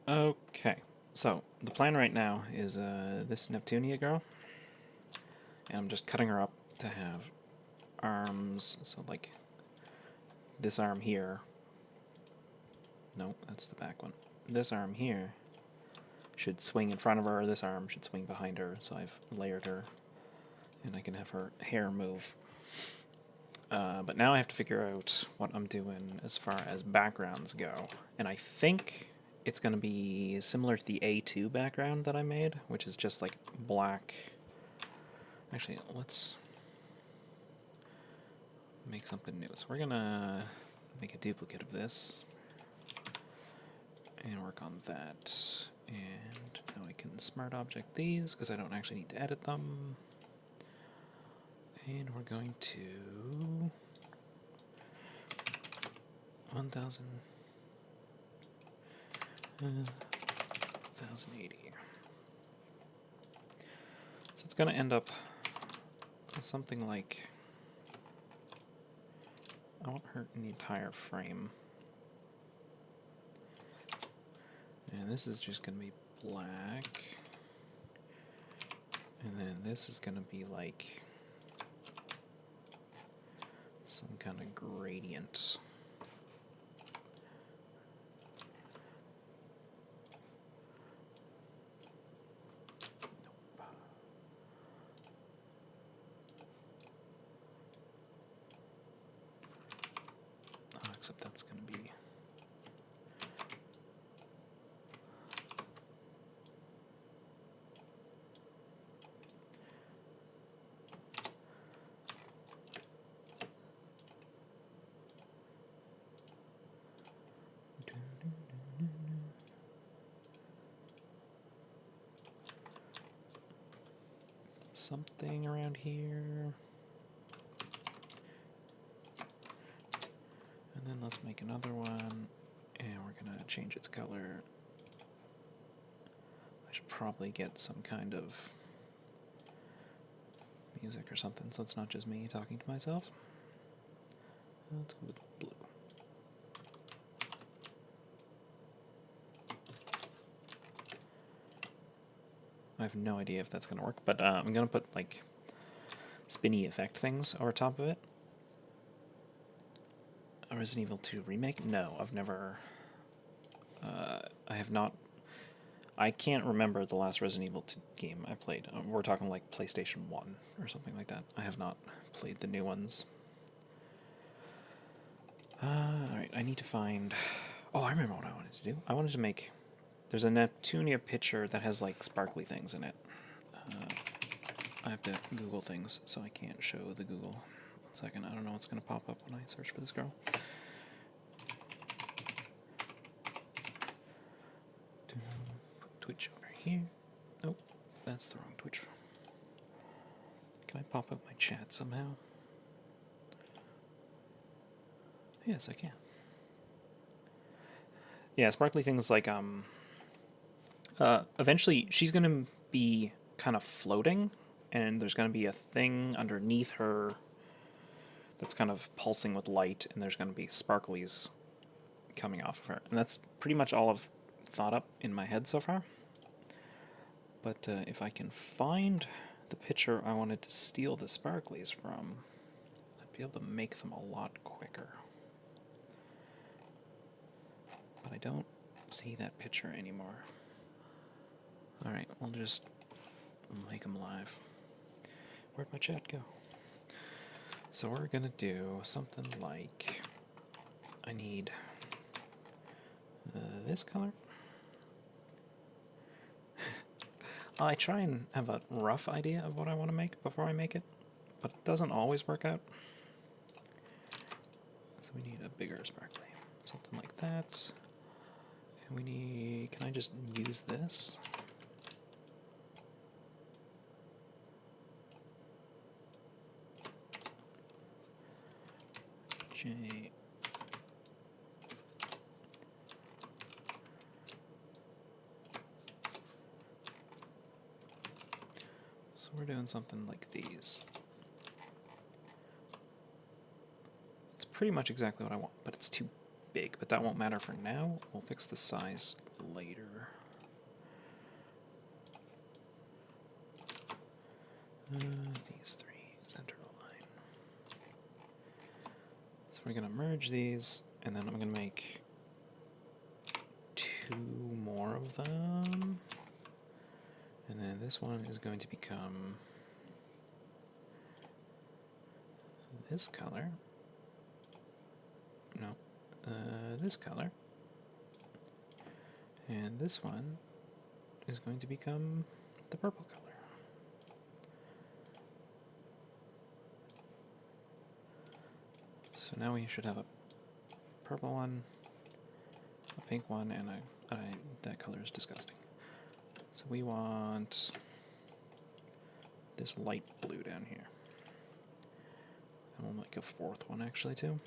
Okay, so the plan right now is this Neptunia girl, and I'm just cutting her up to have arms, so like this arm here. No, that's the back one. This arm here should swing in front of her, this arm should swing behind her, so I've layered her, and I can have her hair move. But now I have to figure out what I'm doing as far as backgrounds go, and I think it's going to be similar to the A2 background that I made, which is just like black. Actually, let's make something new. So we're going to make a duplicate of this and work on that. And now I can smart object these because I don't actually need to edit them. And we're going to 1080. So it's going to end up with something like, I want her in the entire frame. And this is just going to be black. And then this is going to be like some kind of gradient. Except that's going to be something around here. And then let's make another one, and we're going to change its color. I should probably get some kind of music or something, so it's not just me talking to myself. Let's go with blue. I have no idea if that's going to work, but I'm going to put like spinny effect things over top of it. A Resident Evil 2 remake? No, I've never... I have not... I can't remember the last Resident Evil 2 game I played. We're talking like PlayStation 1 or something like that. I have not played the new ones. Alright, I need to find... Oh, I remember what I wanted to do. I wanted to make... There's a Neptunia picture that has like sparkly things in it. I have to Google things, so I can't show the Google. 1 second, I don't know what's going to pop up when I search for this girl. Put Twitch over here. Nope, that's the wrong Twitch. Can I pop up my chat somehow? Yes, I can. Yeah, sparkly things like, eventually she's going to be kind of floating, and there's going to be a thing underneath her that's kind of pulsing with light, and there's going to be sparklies coming off of her. And that's pretty much all I've thought up in my head so far. But if I can find the picture I wanted to steal the sparklies from, I'd be able to make them a lot quicker. But I don't see that picture anymore. Alright, we'll just make them live. Where'd my chat go? So we're gonna do something like, I need this color. I try and have a rough idea of what I want to make before I make it, but it doesn't always work out. So we need a bigger sparkly, something like that. And we need, can I just use this? J. So we're doing something like these. It's pretty much exactly what I want, but it's too big. But that won't matter for now. We'll fix the size later. These three, center line. So we're going to merge these, and then I'm going to make 2 more of them. And then this one is going to become this color. No, this color. And this one is going to become the purple color. So now we should have a purple one, a pink one, and that color is disgusting. So we want this light blue down here. And we'll make a 4th one actually too.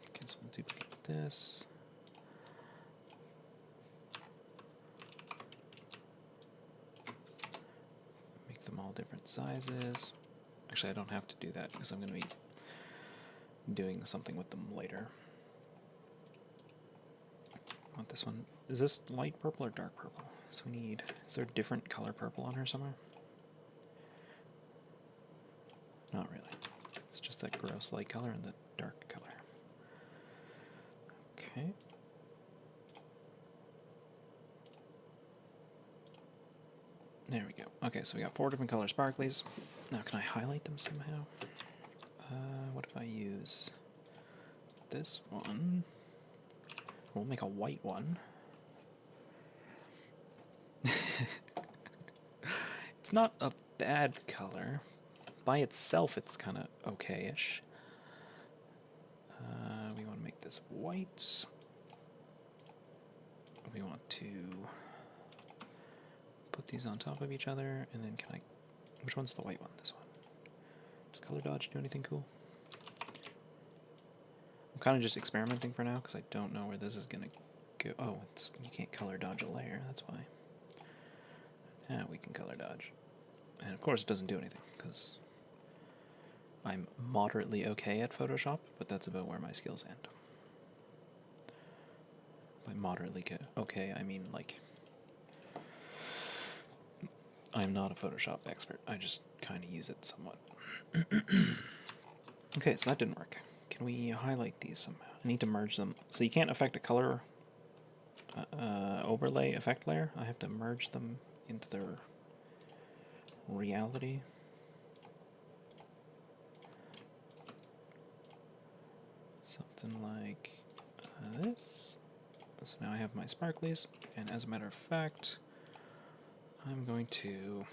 Okay, so we'll duplicate this. Make them all different sizes. Actually, I don't have to do that because I'm going to be doing something with them later. I want this one. Is this light purple or dark purple? So we need, is there a different color purple on her somewhere? Not really. It's just that gross light color and the dark color. Okay. There we go. Okay, so we got 4 different color sparklies. Now can I highlight them somehow? What if I use this one? We'll make a white one. It's not a bad color. By itself, it's kind of okay-ish. We want to make this white. We want to put these on top of each other, and then can I... Which one's the white one? This one. Does color dodge do anything cool? I'm kind of just experimenting for now, because I don't know where this is going to go. Oh, you can't color dodge a layer, that's why. Now we can color dodge. And of course it doesn't do anything, because I'm moderately okay at Photoshop, but that's about where my skills end. By moderately okay, I mean, like, I'm not a Photoshop expert. I just kind of use it somewhat. Okay, so that didn't work. Can we highlight these somehow? I need to merge them. So you can't affect a color overlay effect layer. I have to merge them into their reality. Something like this. So now I have my sparklies, and as a matter of fact, I'm going to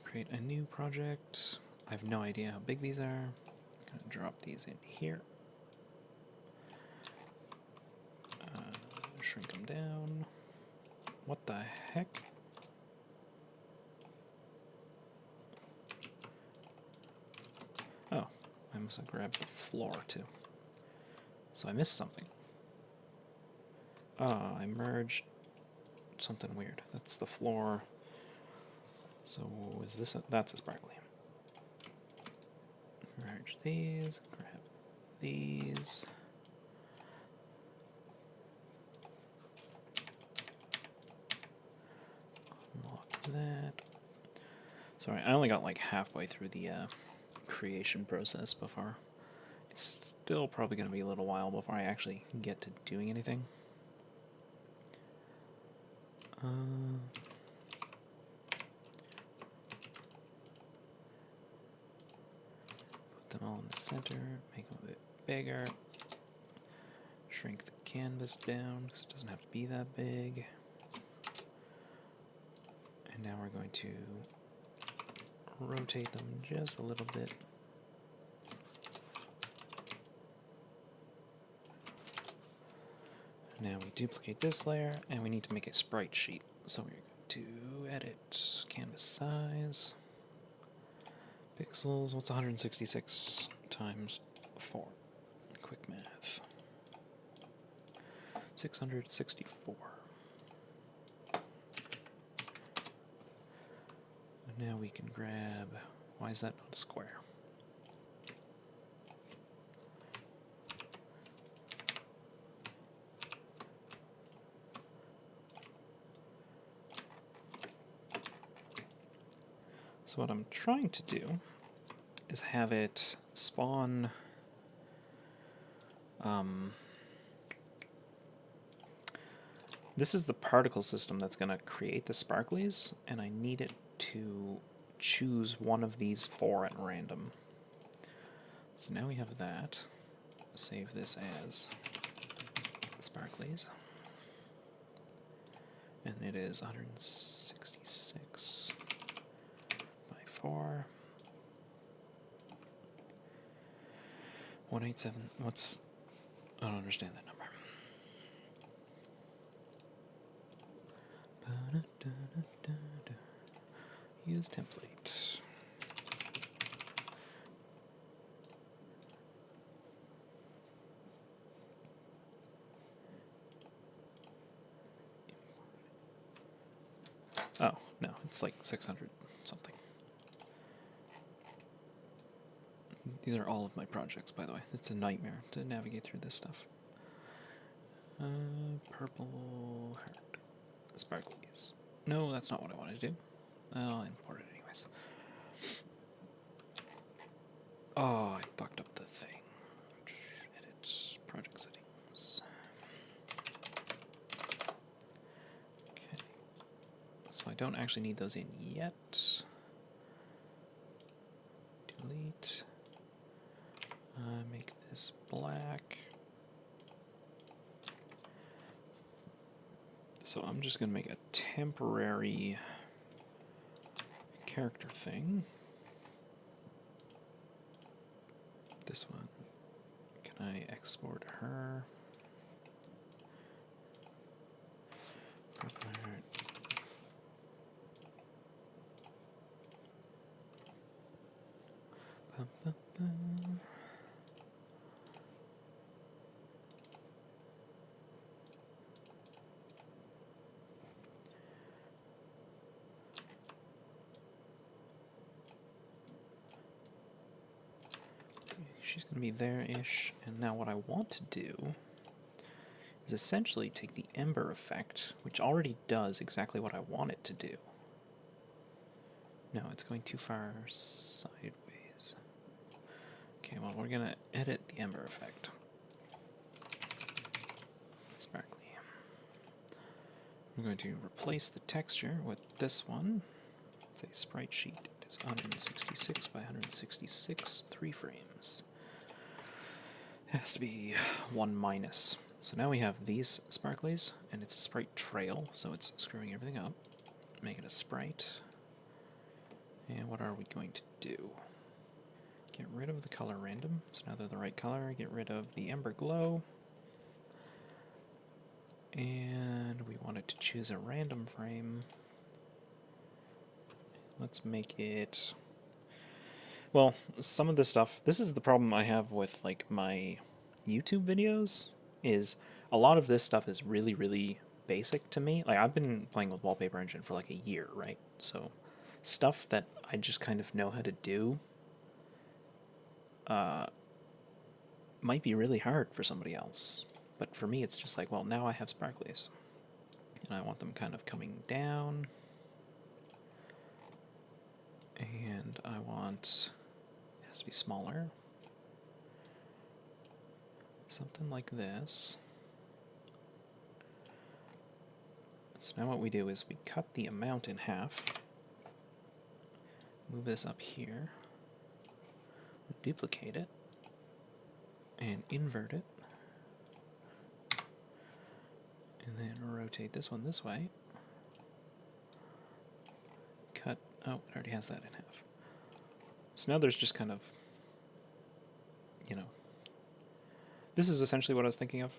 create a new project. I have no idea how big these are. I'm going to drop these in here. Shrink them down. What the heck? Oh, I must have grabbed the floor too. So I missed something. Ah, I merged something weird. That's the floor. So is this that's a sparkly. Merge these, grab these. Unlock that. Sorry, I only got like halfway through the creation process before. It's still probably going to be a little while before I actually get to doing anything. Put them all in the center, make them a bit bigger. Shrink the canvas down because it doesn't have to be that big. And now we're going to rotate them just a little bit. Now we duplicate this layer, and we need to make a sprite sheet. So we're going to edit canvas size, pixels. What's 166 times 4? Quick math. 664. And now we can grab. Why is that not a square? So what I'm trying to do is have it spawn this is the particle system that's going to create the sparklies, and I need it to choose one of these four at random. So now we have that. Save this as sparklies. And it is 166 by 4. 187. What's... I don't understand that number. Use template. Oh, no, it's like 600 something. These are all of my projects, by the way. It's a nightmare to navigate through this stuff. Purple heart. Sparklies. No, that's not what I wanted to do. I'll import it anyways. Oh, I fucked up the thing. Edit project settings. Okay. So I don't actually need those in yet. Delete. Make this black. So I'm just going to make a temporary character thing. This one. Can I export her? She's going to be there-ish, and now what I want to do is essentially take the ember effect, which already does exactly what I want it to do. No, it's going too far sideways. Okay, well, we're going to edit the ember effect. Sparkly. We're going to replace the texture with this one. It's a sprite sheet. It is 166 by 166, 3 frames. It has to be 1 minus. So now we have these sparklies, and it's a sprite trail, so it's screwing everything up. Make it a sprite. And what are we going to do? Get rid of the color random, so now they're the right color. Get rid of the ember glow. And we wanted to choose a random frame. Let's make it... Well, some of this stuff, this is the problem I have with like my YouTube videos, is a lot of this stuff is really, really basic to me. Like, I've been playing with Wallpaper Engine for like a year, right? So stuff that I just kind of know how to do might be really hard for somebody else. But for me, it's just like, well, now I have sparklies, and I want them kind of coming down, and I want... It has to be smaller. Something like this. So now what we do is we cut the amount in half, move this up here, duplicate it, and invert it, and then rotate this one this way. Cut, oh, it already has that in half. So now there's just kind of, you know, this is essentially what I was thinking of.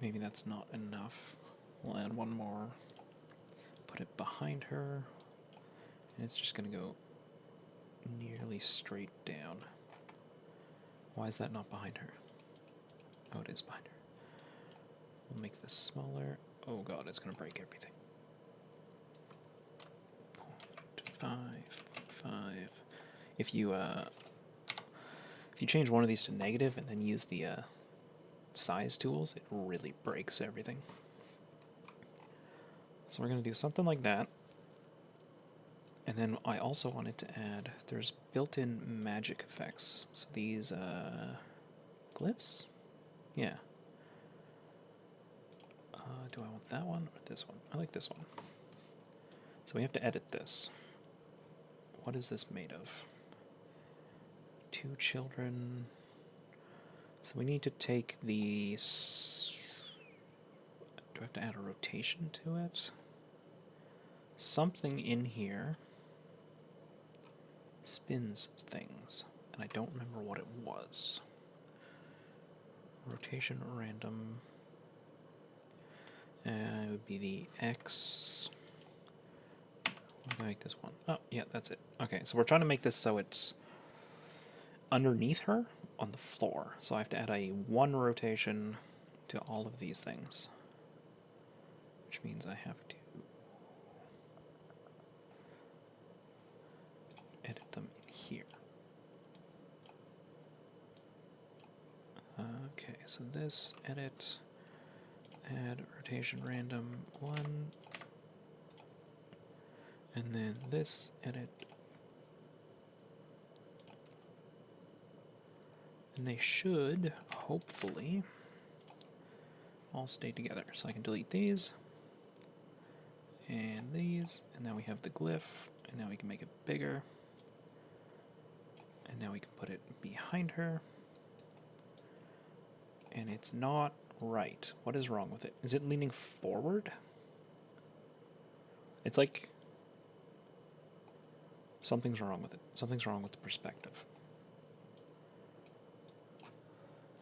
Maybe that's not enough. We'll add one more, put it behind her, and it's just going to go nearly straight down. Why is that not behind her? Oh, it is behind her. We'll make this smaller. Oh god, it's going to break everything. 0.5. If you change one of these to negative and then use the size tools, it really breaks everything. So we're going to do something like that. And then I also wanted to add, there's built-in magic effects. So these glyphs? Yeah. Do I want that one or this one? I like this one. So we have to edit this. What is this made of? 2 children. So we need to take these. Do I have to add a rotation to it? Something in here spins things, and I don't remember what it was. Rotation random. It would be the X. What do I make this one? Oh, yeah, that's it. Okay, so we're trying to make this so it's underneath her on the floor. So I have to add a 1 rotation to all of these things, which means I have to edit them in here. Okay, so this, edit, add rotation random 1, and then this, edit, and they should, hopefully, all stay together. So I can delete these, and now we have the glyph, and now we can make it bigger, and now we can put it behind her, and it's not right. What is wrong with it? Is it leaning forward? It's like something's wrong with it. Something's wrong with the perspective.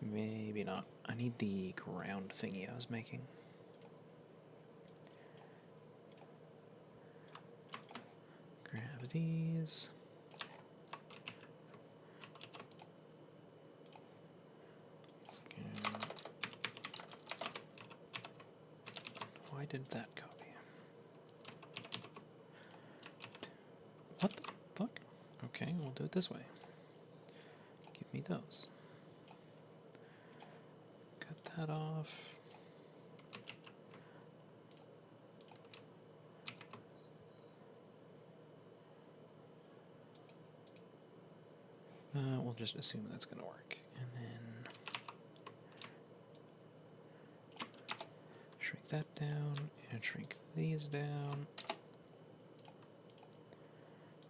Maybe not. I need the ground thingy I was making. Grab these. Why did that copy? What the fuck? Okay, we'll do it this way. Give me those. Cut that off. We'll just assume that's going to work. And then shrink that down and shrink these down.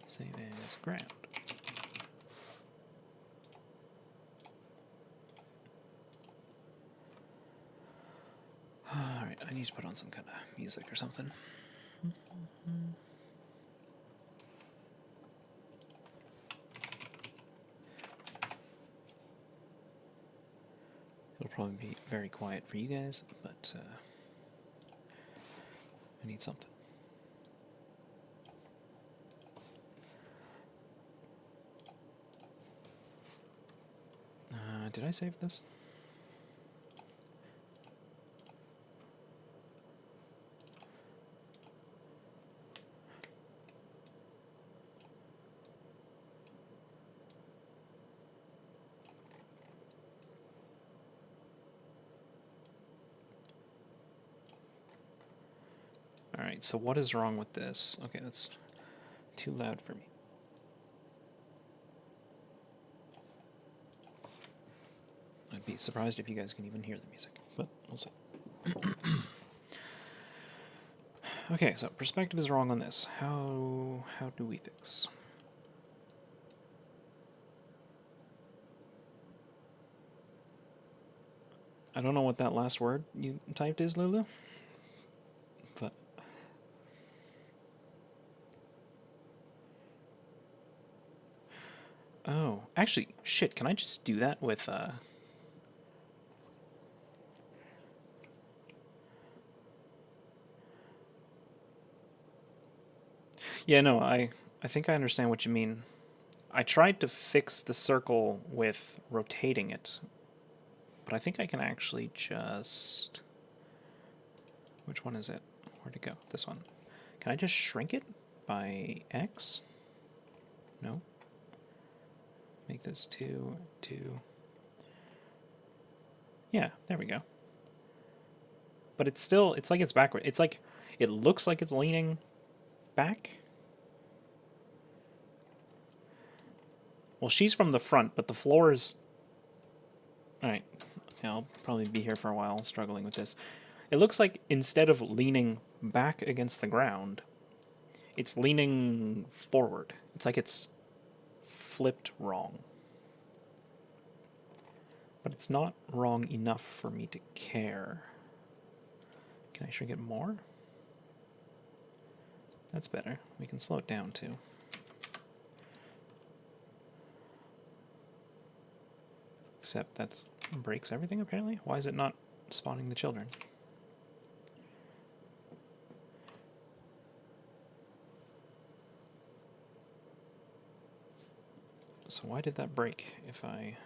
Save as ground. Alright, I need to put on some kind of music or something. It'll probably be very quiet for you guys, but I need something. Did I save this? Alright, so what is wrong with this? Okay, that's too loud for me. I'd be surprised if you guys can even hear the music, but we'll see. Okay, so perspective is wrong on this. How do we fix? I don't know what that last word you typed is, Lulu. But oh, actually, shit, can I just do that with Yeah, no, I think I understand what you mean. I tried to fix the circle with rotating it, but I think I can actually just... Which one is it? Where'd it go? This one. Can I just shrink it by X? No. Make this 2, 2. Yeah, there we go. But it's still, it's like it's backward. It's like, it looks like it's leaning back, Well, she's from the front, but the floor is... Alright, yeah, I'll probably be here for a while struggling with this. It looks like instead of leaning back against the ground, it's leaning forward. It's like it's flipped wrong. But it's not wrong enough for me to care. Can I shrink it more? That's better. We can slow it down too. Except that breaks everything apparently. Why is it not spawning the children? So why did that break if I...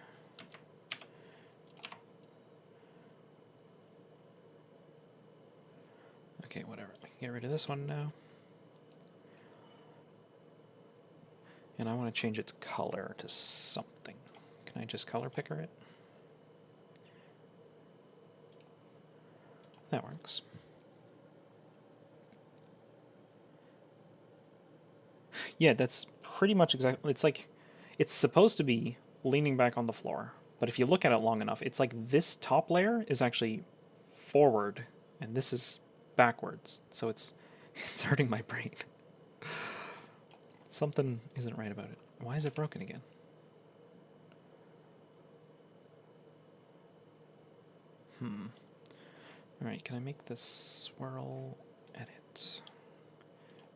Okay, whatever. I can get rid of this one now. And I want to change its color to something. Can I just color picker it? That works. Yeah, that's pretty much exactly... It's like... It's supposed to be leaning back on the floor, but if you look at it long enough, it's like this top layer is actually forward, and this is backwards, so it's hurting my brain. Something isn't right about it. Why is it broken again? Alright, can I make the swirl edit?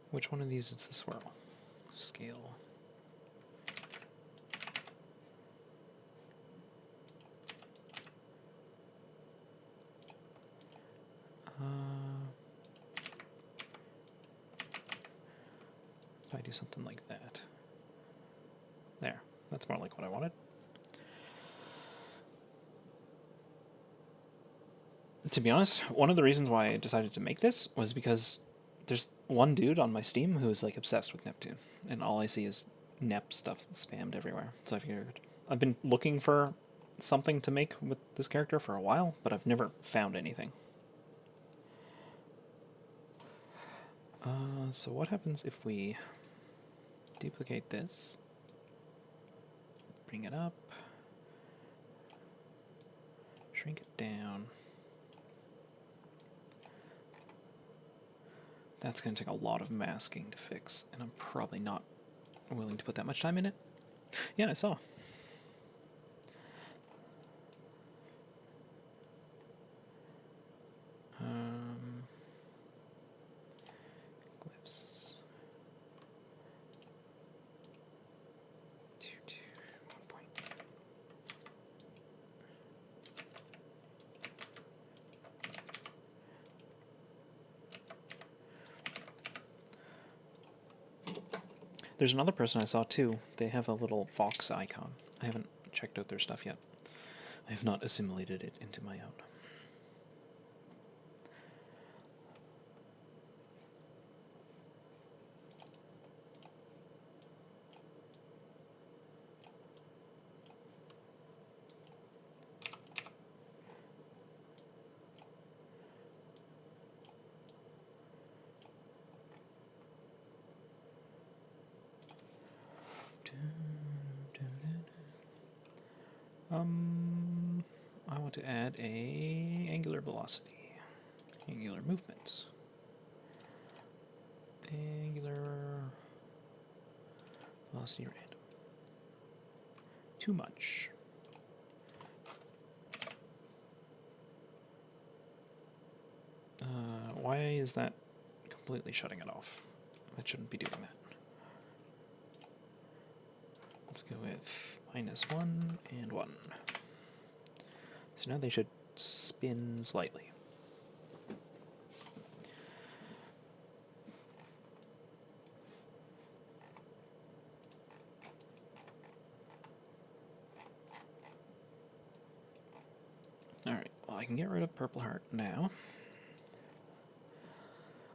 Which one of these is the swirl? Scale. If I do something like that. There. That's more like what I wanted. To be honest, one of the reasons why I decided to make this was because there's one dude on my Steam who's like obsessed with Neptune, and all I see is Nep stuff spammed everywhere. So I figured I've been looking for something to make with this character for a while, but I've never found anything. So what happens if we duplicate this, bring it up, shrink it down. That's going to take a lot of masking to fix, and I'm probably not willing to put that much time in it. Yeah, I saw. Glyphs. There's another person I saw too. They have a little fox icon. I haven't checked out their stuff yet. I have not assimilated it into my own. I want to add a angular velocity, angular movement, angular velocity random. Too much. Why is that completely shutting it off? I shouldn't be doing that. Let's go with -1 and 1. So now they should spin slightly. Alright, well I can get rid of purple heart now.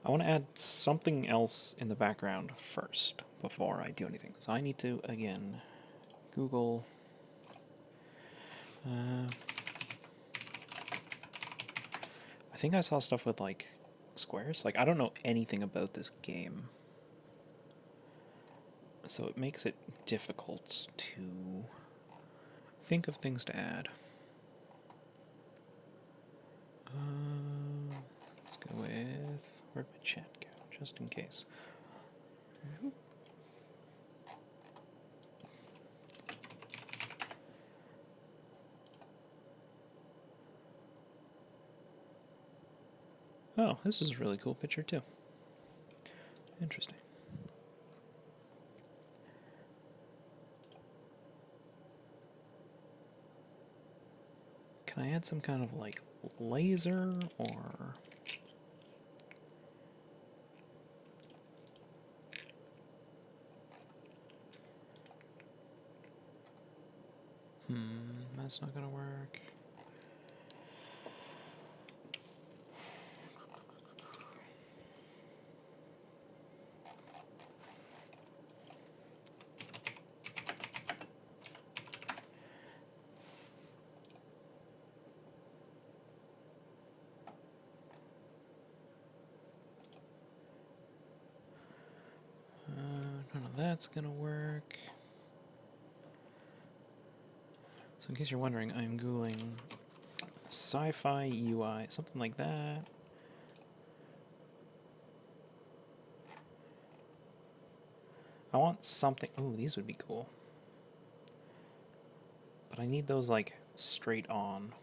I want to add something else in the background first before I do anything. So I need to, again, Google... I think I saw stuff with, like, squares. Like, I don't know anything about this game. So it makes it difficult to think of things to add. Let's go with... Where'd my chat go? Just in case. Oh, this is a really cool picture too. Interesting. Can I add some kind of like laser or... That's not gonna work. None of that's gonna work. So in case you're wondering, I'm Googling sci-fi UI, something like that. I want something... Ooh, these would be cool. But I need those, like, straight on.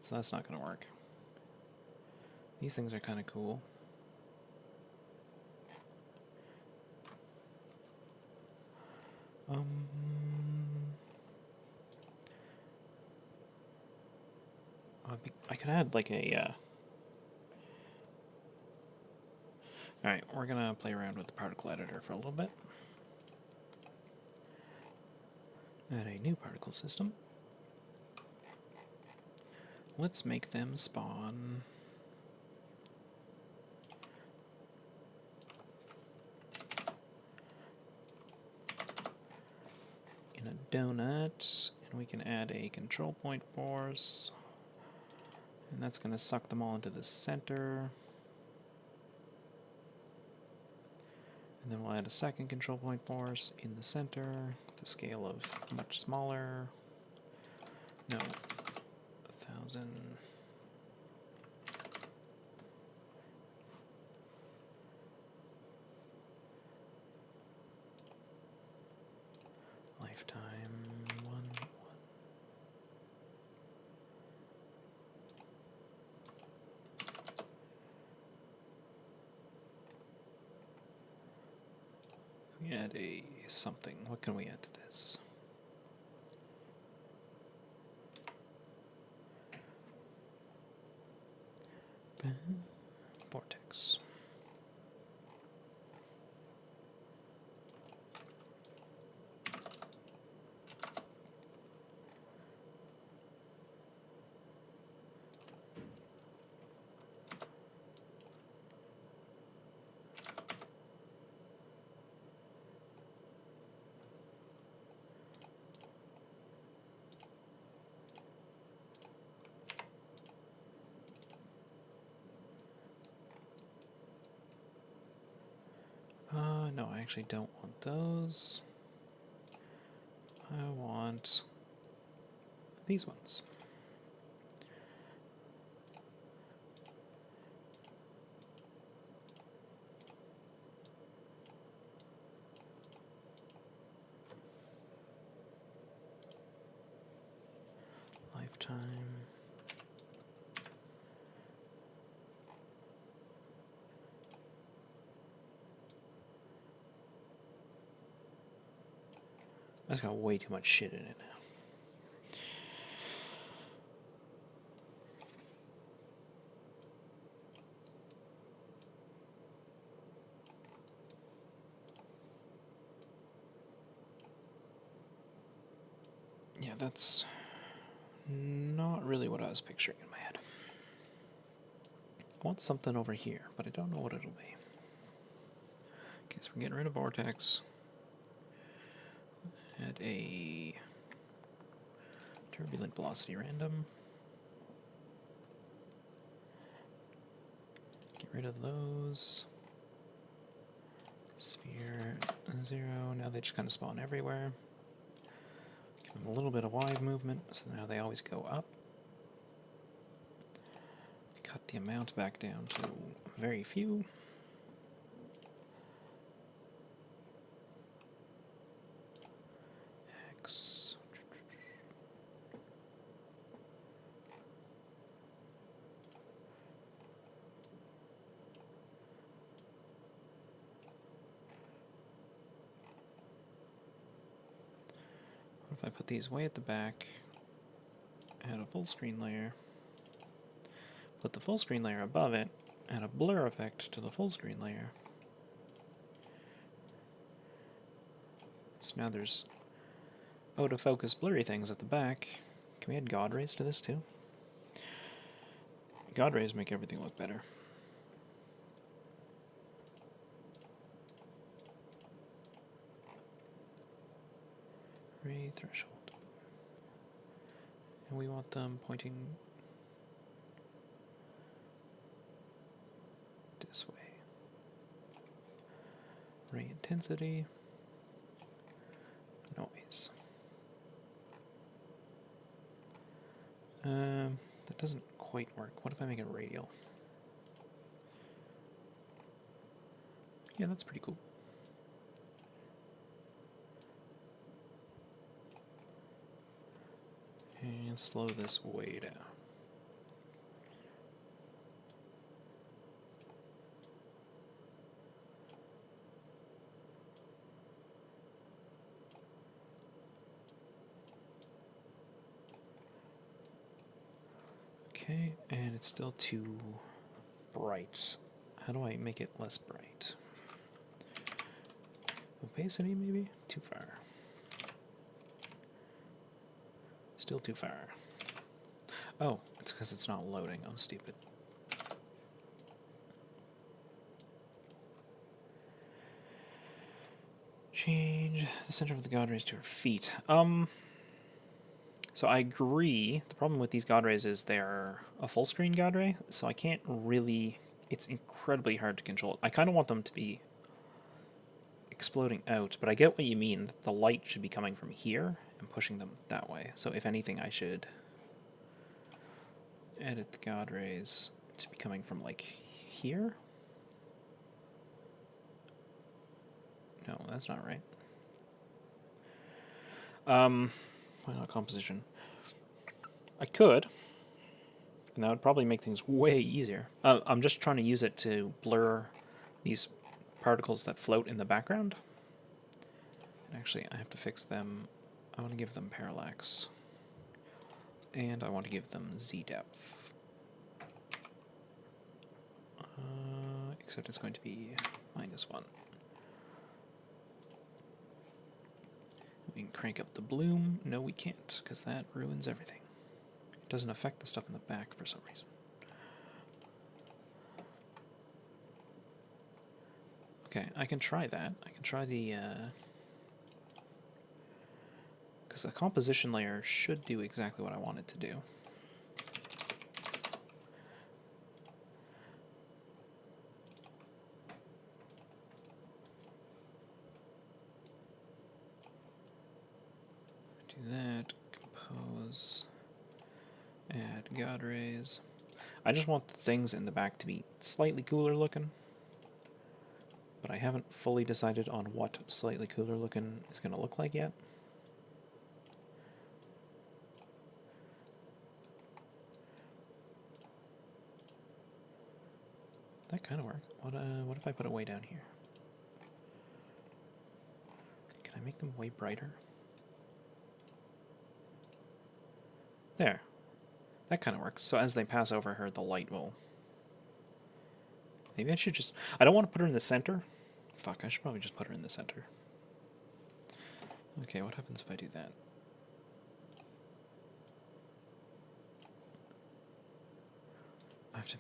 So that's not gonna work. These things are kind of cool. I could add like a... Alright, we're gonna play around with the particle editor for a little bit. Add a new particle system. Let's make them spawn... in a donut, and we can add a control point force, and that's going to suck them all into the center. And then we'll add a second control point force in the center, with a scale of much smaller. No, 1,000. Lifetime 1. We add a something. What can we add to this? Vortex. No, I actually don't want those. I want these ones. Lifetime. That's got way too much shit in it now. Yeah, that's not really what I was picturing in my head. I want something over here, but I don't know what it'll be. Okay, so we're getting rid of vortex. Add a turbulent velocity random. Get rid of those. Here, 0. Now they just kind of spawn everywhere. Give them a little bit of wide movement, so now they always go up. Cut the amount back down to very few. X. What if I put these way at the back, add a full screen layer, put the full screen layer above it, add a blur effect to the full screen layer. So now there's out of focus blurry things at the back. Can we add God rays to this too? God rays make everything look better. Ray threshold. And we want them pointing this way. Ray intensity. Noise. That doesn't quite work. What if I make it radial? Yeah, that's pretty cool. And slow this way down. Okay, and it's still too bright. How do I make it less bright? Opacity, maybe? Too far. Still too far. Oh, it's because it's not loading. I'm stupid. Change the center of the God rays to her feet. So I agree. The problem with these God rays is they're a full screen God ray, so I can't really... It's incredibly hard to control. I kind of want them to be exploding out, but I get what you mean. The light should be coming from here and pushing them that way. So if anything, I should edit the God rays to be coming from, like, here? No, that's not right. Why not composition? I could, and that would probably make things way easier. I'm just trying to use it to blur these particles that float in the background. And actually, I have to fix them. I want to give them parallax. And I want to give them z-depth. Except it's going to be -1. We can crank up the bloom. No, we can't, because that ruins everything. It doesn't affect the stuff in the back for some reason. Okay, I can try that. I can try the... because the composition layer should do exactly what I want it to do. Do that, compose, add God rays. I just want the things in the back to be slightly cooler looking, but I haven't fully decided on what slightly cooler looking is going to look like yet. That kind of works. What if I put it way down here? Can I make them way brighter? There. That kind of works. So as they pass over her, the light will... Maybe I should just... I don't want to put her in the center. Fuck, I should probably just put her in the center. Okay, what happens if I do that? I have to...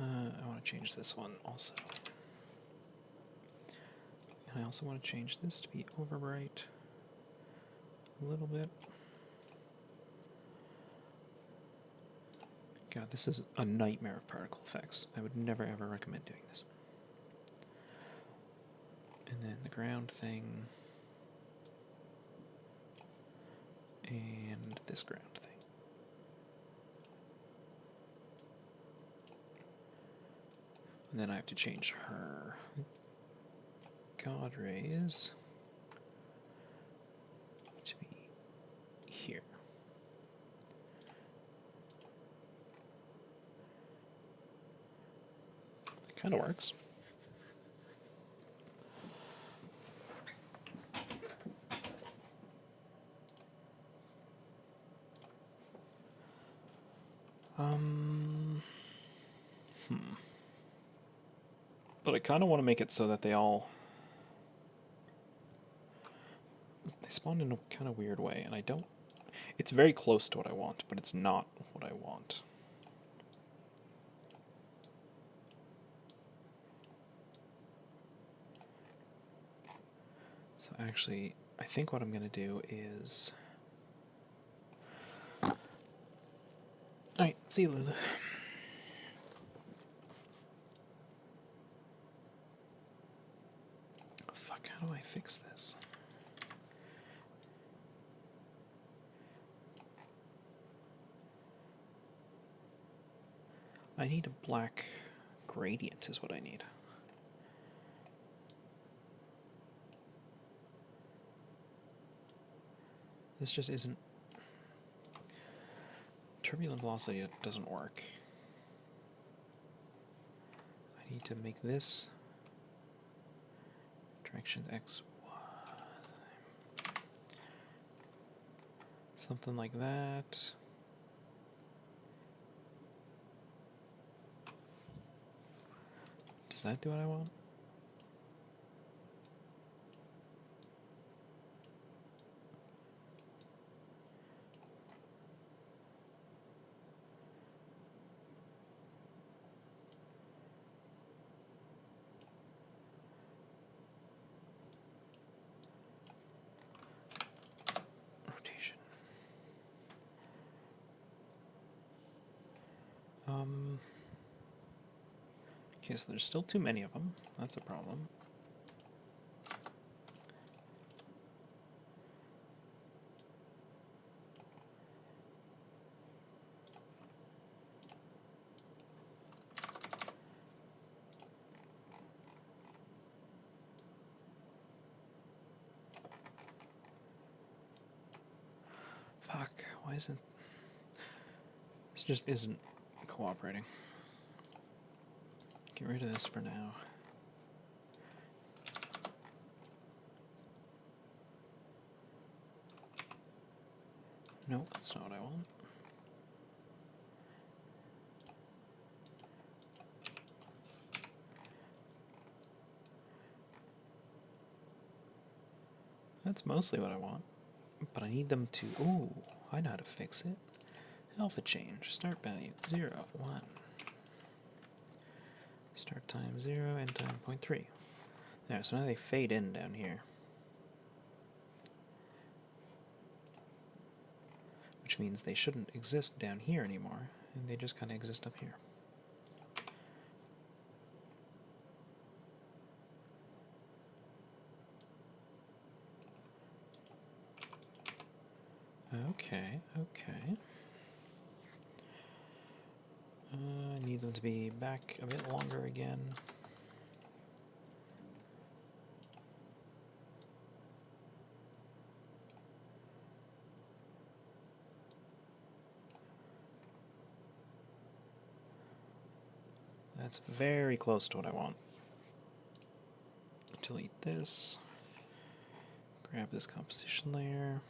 I want to change this one also. And I also want to change this to be overbright a little bit. God, this is a nightmare of particle effects. I would never ever recommend doing this. And then the ground thing. And this ground thing. And then I have to change her God rays to be here. It kind of works. But I kind of want to make it so that they spawn in a kind of weird way, and I don't... It's very close to what I want, but it's not what I want. So actually, I think what I'm going to do is... Alright, see you, Lulu. Fuck, how do I fix this? I need a black gradient is what I need. This just isn't... Turbulent velocity doesn't work. I need to make this direction X, Y. Something like that. Does that do what I want? Rotation. Okay, so there's still too many of them. That's a problem. Fuck, why isn't... This just isn't cooperating. Get rid of this for now. No, that's not what I want. That's mostly what I want. But I need them to... Ooh, I know how to fix it. Alpha change. Start value 0, 1. Start time 0, end time 0.3. There, so now they fade in down here. Which means they shouldn't exist down here anymore, and they just kind of exist up here. Okay, okay. I need them to be back a bit longer again. That's very close to what I want. Delete this. Grab this composition layer.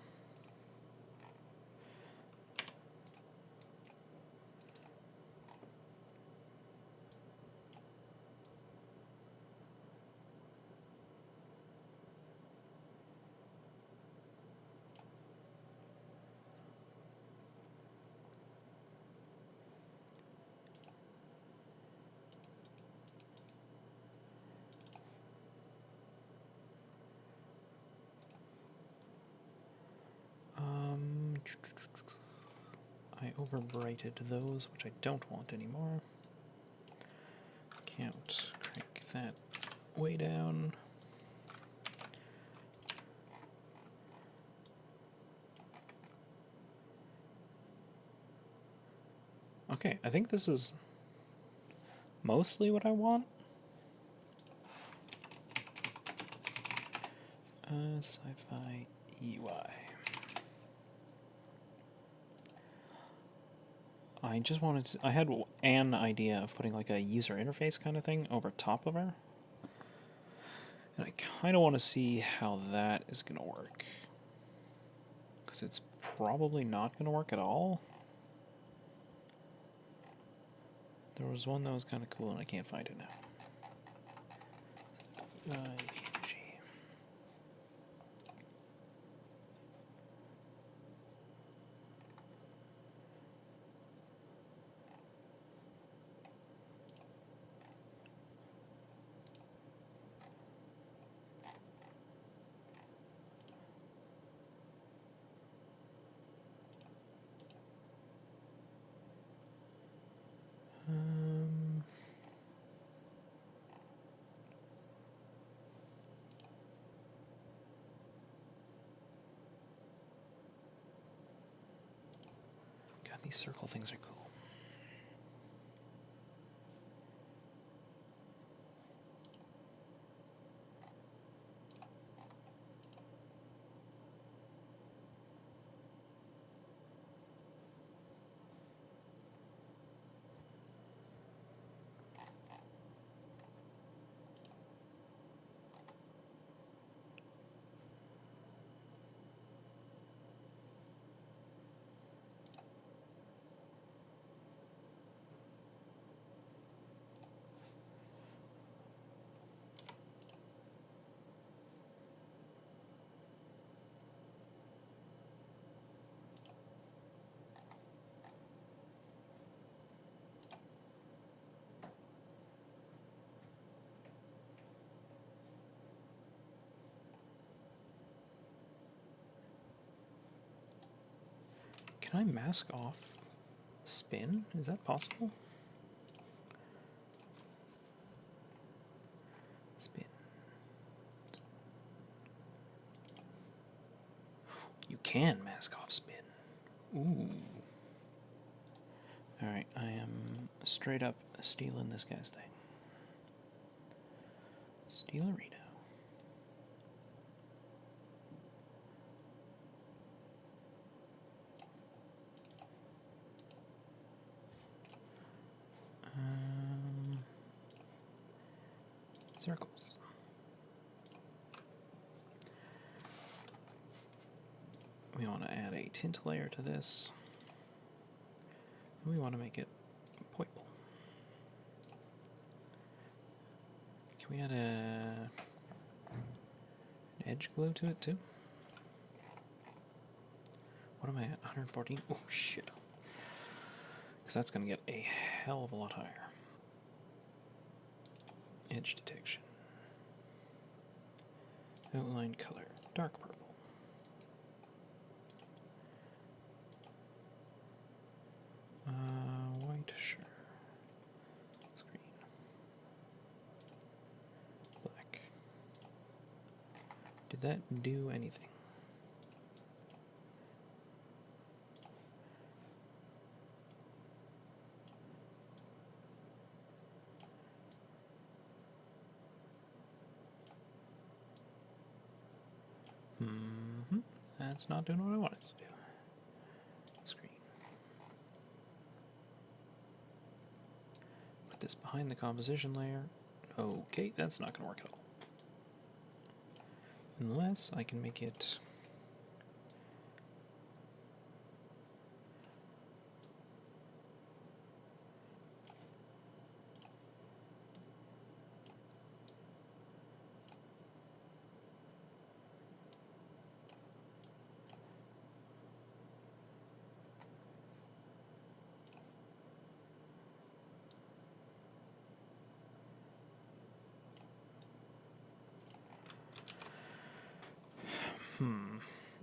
overbrighted those, which I don't want anymore. Count, crank that way down. Okay, I think this is mostly what I want. Sci-fi EY. I just wanted to, I had an idea of putting like a user interface kind of thing over top of her. And I kind of want to see how that is going to work. Because it's probably not going to work at all. There was one that was kind of cool and I can't find it now. God, these circle things are cool. Can I mask off spin? Is that possible? Spin. You can mask off spin. Ooh. Alright, I am straight up stealing this guy's thing. Stealerito. Circles. We want to add a tint layer to this. And we want to make it purple. Can we add an edge glow to it too? What am I at? 114? Oh shit. Because that's going to get a hell of a lot higher. Edge detection. Outline color. Dark purple. White, sure. Screen. Black. Did that do anything? That's not doing what I wanted to do. Screen. Put this behind the composition layer. Okay, that's not going to work at all. Unless I can make it...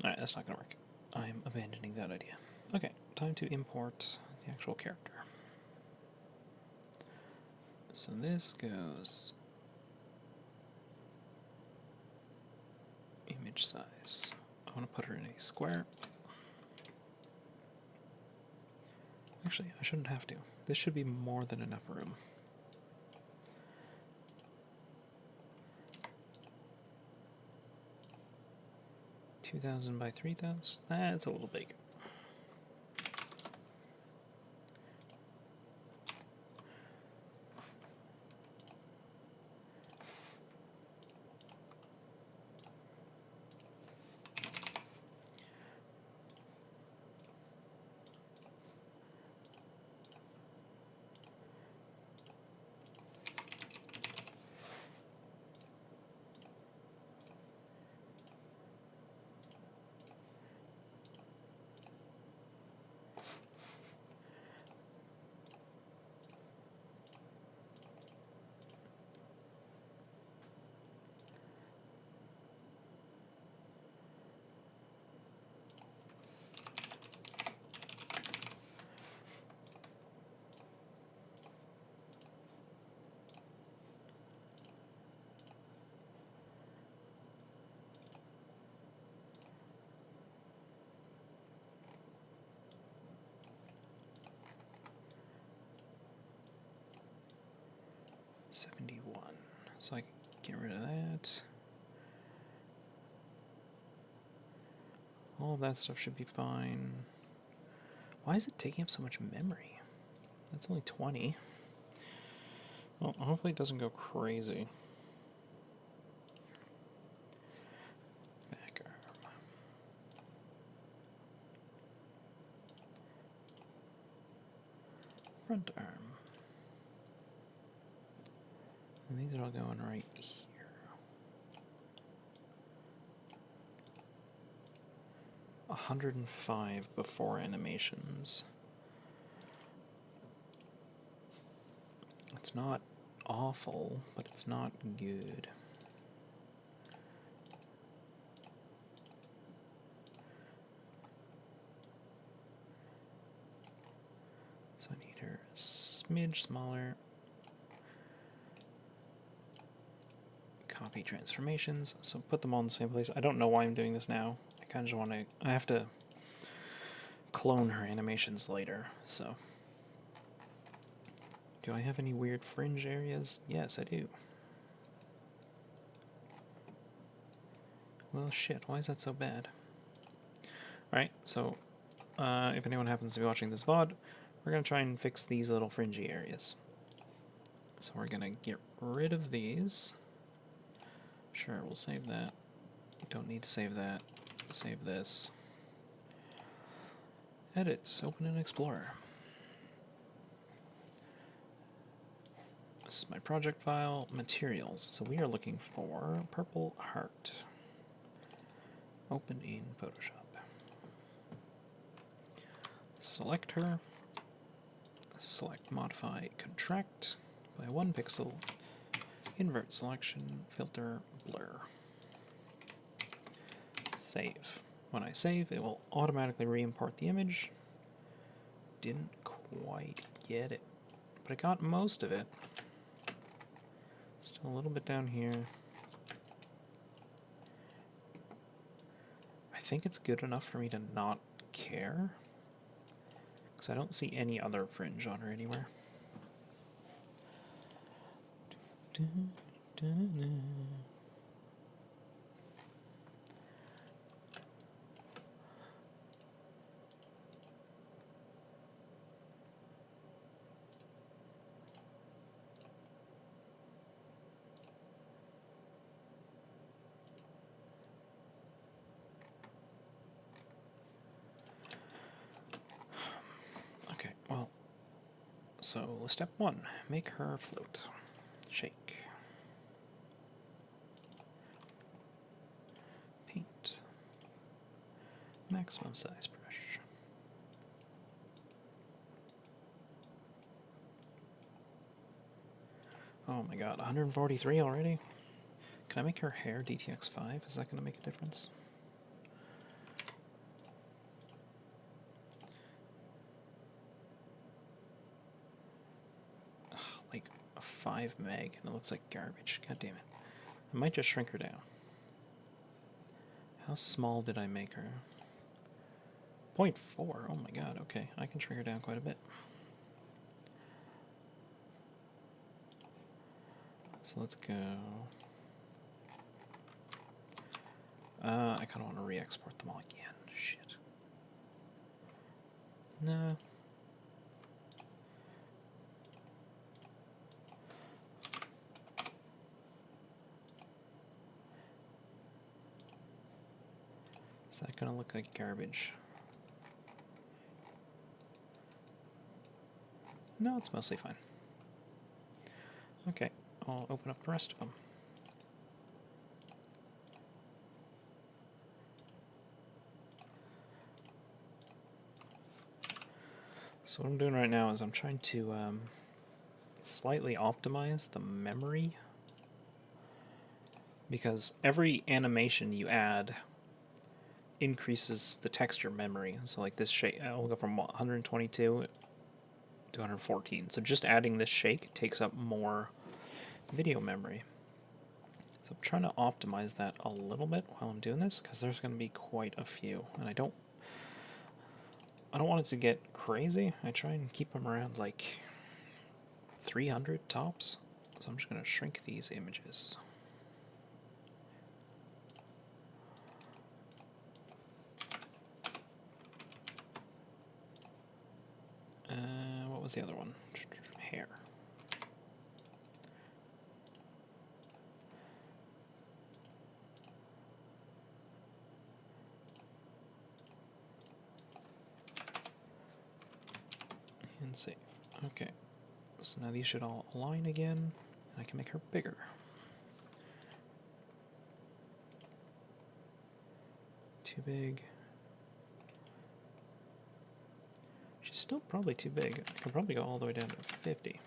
Alright, that's not going to work. I'm abandoning that idea. Okay, time to import the actual character. So this goes image size. I want to put her in a square. Actually, I shouldn't have to. This should be more than enough room. $2,000 by $3,000. That's a little big. $71. So I can get rid of that. All of that stuff should be fine. Why is it taking up so much memory? That's only 20. Well, hopefully it doesn't go crazy. Back arm. Front arm. And these are all going right here. $105 before animations. It's not awful, but it's not good. So I need her a smidge smaller. Copy transformations, so put them all in the same place. I don't know why I'm doing this now. I kind of just want to, I have to clone her animations later, so. Do I have any weird fringe areas? Yes, I do. Well, shit, why is that so bad? Alright, so if anyone happens to be watching this VOD, we're going to try and fix these little fringy areas. So we're going to get rid of these. Sure, we'll save that. Don't need to save that. Save this. Edits, open in Explorer. This is my project file, materials. So we are looking for purple heart. Open in Photoshop. Select her. Select modify contract by 1 pixel. Invert selection, filter, blur. Save. When I save, it will automatically re-import the image. Didn't quite get it, but I got most of it. Still a little bit down here. I think it's good enough for me to not care, because I don't see any other fringe on her anywhere. Okay, well, so step 1, make her float. Shake. Paint. Maximum size brush. Oh my god, 143 already? Can I make her hair DTX5? Is that going to make a difference? 5 meg, and it looks like garbage. God damn it. I might just shrink her down. How small did I make her? 0.4. Oh my god, okay. I can shrink her down quite a bit. So let's go. I kind of want to re-export them all again. Shit. No. Is that going to look like garbage? No, it's mostly fine. Okay, I'll open up the rest of them. So what I'm doing right now is I'm trying to slightly optimize the memory, because every animation you add increases the texture memory. So like this shake, I'll go from 122 to 114. So just adding this shake takes up more video memory. So I'm trying to optimize that a little bit while I'm doing this, because there's going to be quite a few, and I don't want it to get crazy. I try and keep them around like 300 tops. So I'm just going to shrink these images. What was the other one? Hair. And save. Okay. So now these should all align again, and I can make her bigger. Too big. She's still probably too big. I can probably go all the way down to 50.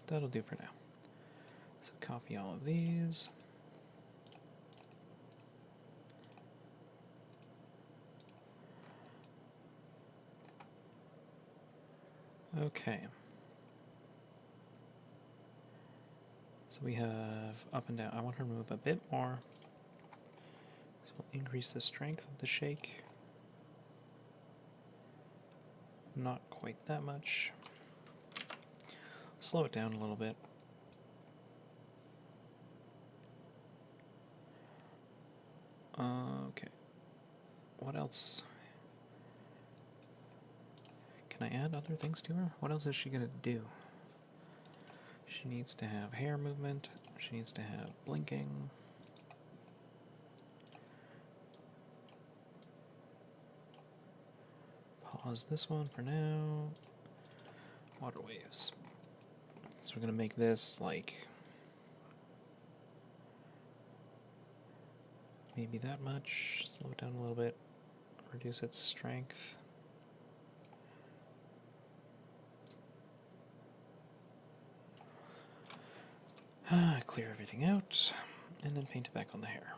That'll do for now. So copy all of these. Okay. So we have up and down. I want her to move a bit more. So we'll increase the strength of the shake. Not quite that much. Slow it down a little bit. Okay. What else? Can I add other things to her? What else is she gonna do? She needs to have hair movement. She needs to have blinking. Pause this one for now. Water waves. So we're gonna make this like maybe that much. Slow it down a little bit. Reduce its strength. Clear everything out, and then paint it back on the hair.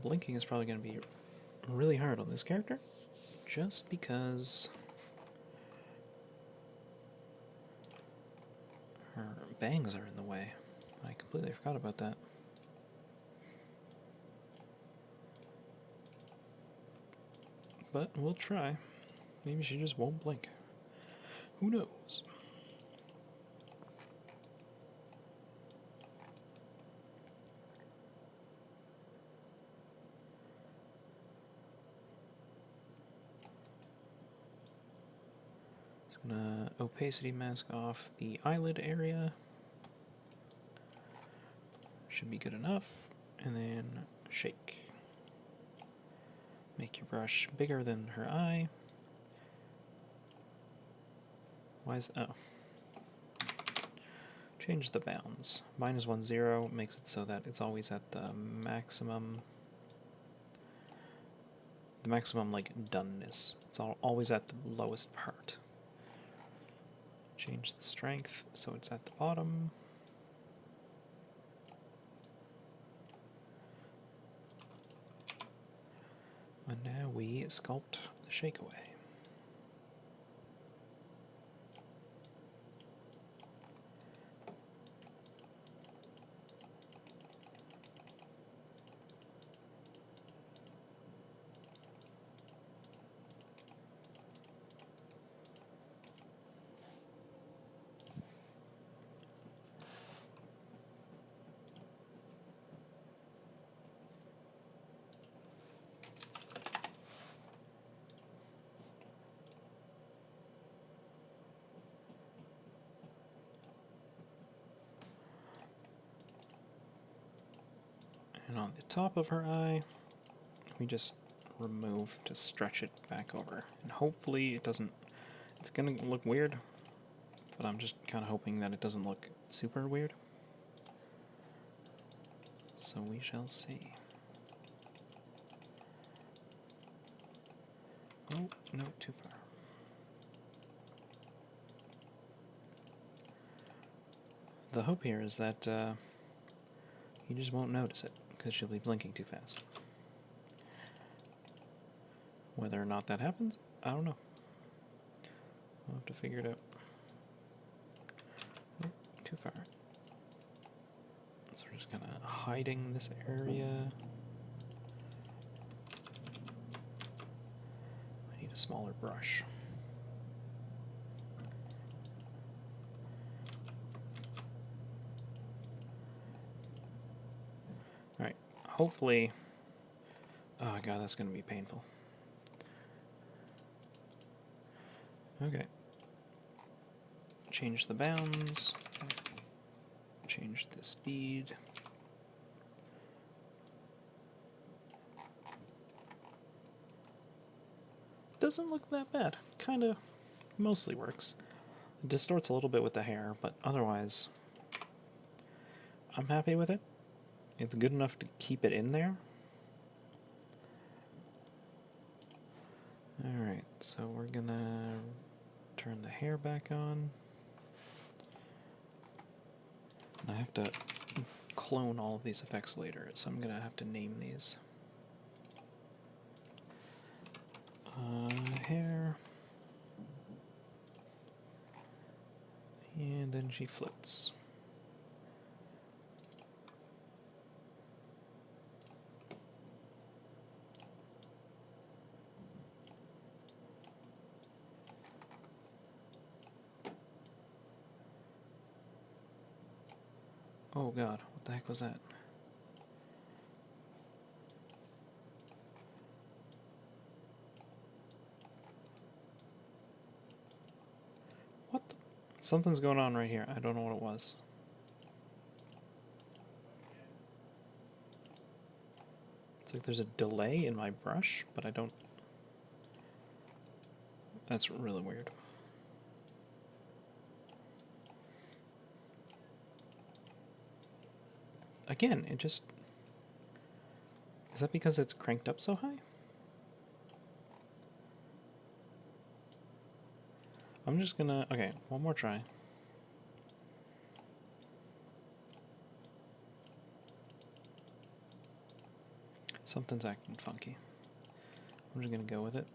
Blinking is probably going to be really hard on this character, just because her bangs are in the way. I completely forgot about that. But we'll try. Maybe she just won't blink. Who knows? I'm gonna opacity mask off the eyelid area. Should be good enough. And then shake. Make your brush bigger than her eye. Why is... oh. Change the bounds. -1, 0 makes it so that it's always at the maximum. The maximum, like, doneness. It's always at the lowest part. Change the strength so it's at the bottom. And now we sculpt the shake away. And on the top of her eye, we just remove to stretch it back over. And hopefully it doesn't, it's going to look weird, but I'm just kind of hoping that it doesn't look super weird. So we shall see. Oh, no, too far. The hope here is that you just won't notice it, because she'll be blinking too fast. Whether or not that happens, I don't know. We'll have to figure it out. Oh, too far. So we're just kind of hiding this area. I need a smaller brush. Alright, hopefully... Oh god, that's going to be painful. Okay. Change the bounds. Change the speed. Doesn't look that bad. Kinda mostly works. It distorts a little bit with the hair, but otherwise I'm happy with it. It's good enough to keep it in there. Alright, so we're gonna turn the hair back on. I have to clone all of these effects later, so I'm gonna have to name these. Hair. And then she floats. Oh god, what the heck was that? What the? Something's going on right here. I don't know what it was. It's like there's a delay in my brush, but I don't... That's really weird. Again, it just... Is that because it's cranked up so high? I'm just gonna... Okay, one more try. Something's acting funky. I'm just gonna go with it.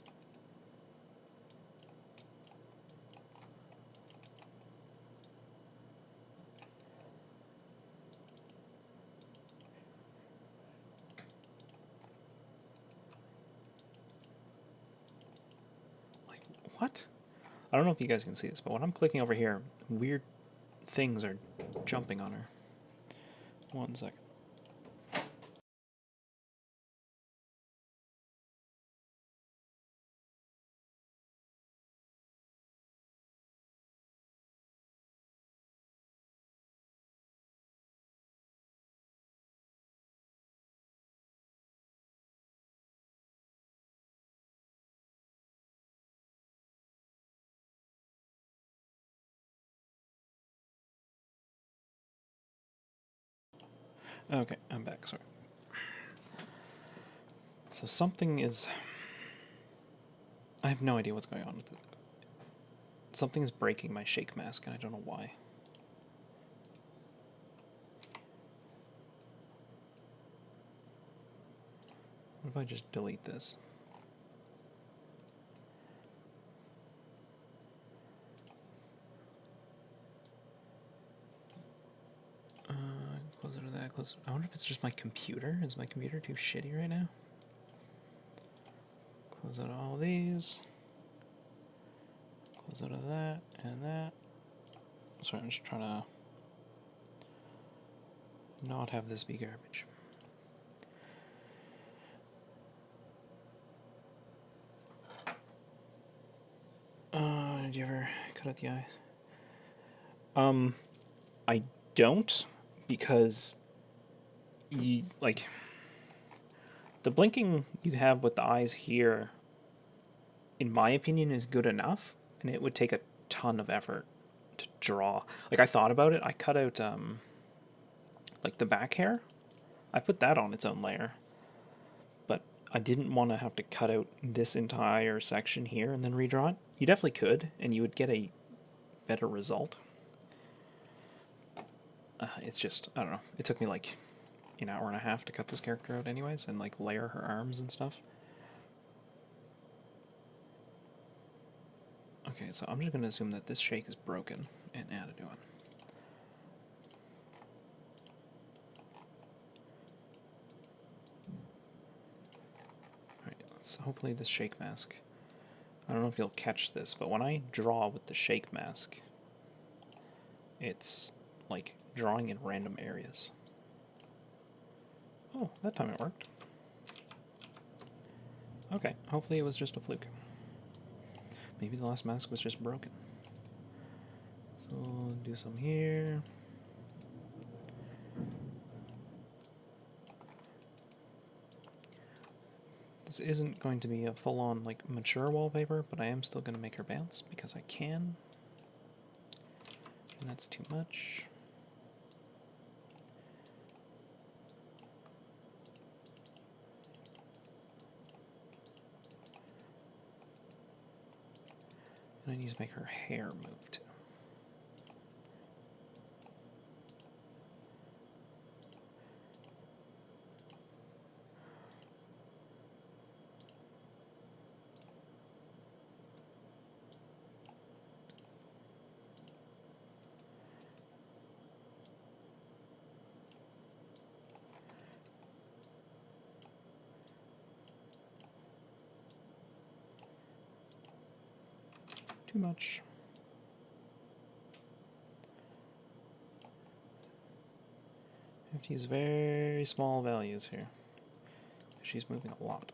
Like, what? I don't know if you guys can see this, but when I'm clicking over here, weird things are jumping on her. 1 second. Okay, I'm back, sorry. So something is... I have no idea what's going on with it. Something is breaking my shake mask, and I don't know why. What if I just delete this? Close out of that, close... I wonder if it's just my computer. Is my computer too shitty right now? Close out all these. Close out of that, and that. Sorry, I'm just trying to not have this be garbage. Did you ever cut out the eye? I don't, because you, like, the blinking you have with the eyes here, in my opinion, is good enough, and it would take a ton of effort to draw. Like, I thought about it, I cut out, like, the back hair. I put that on its own layer, but I didn't want to have to cut out this entire section here and then redraw it. You definitely could, and you would get a better result. It's just, I don't know, it took me like an hour and a half to cut this character out anyways, and like layer her arms and stuff. Okay, so I'm just going to assume that this shake is broken and add a new one. Alright, so hopefully this shake mask, I don't know if you'll catch this, but when I draw with the shake mask, it's like drawing in random areas. Oh, that time it worked. Okay, hopefully it was just a fluke. Maybe the last mask was just broken. So, do some here. This isn't going to be a full-on, like, mature wallpaper, but I am still going to make her bounce, because I can. And that's too much. And I need to make her hair move too. Too much. I have to use very small values here. She's moving a lot.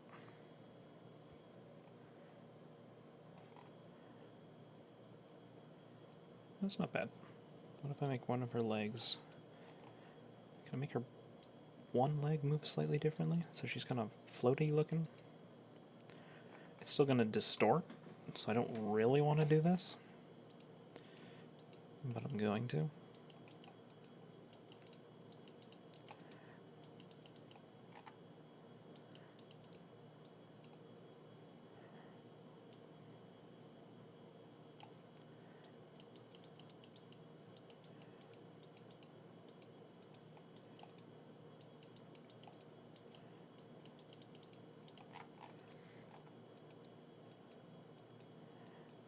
That's not bad. What if I make one of her legs? Can I make her one leg move slightly differently? So she's kind of floaty looking. It's still going to distort, so I don't really want to do this. But I'm going to.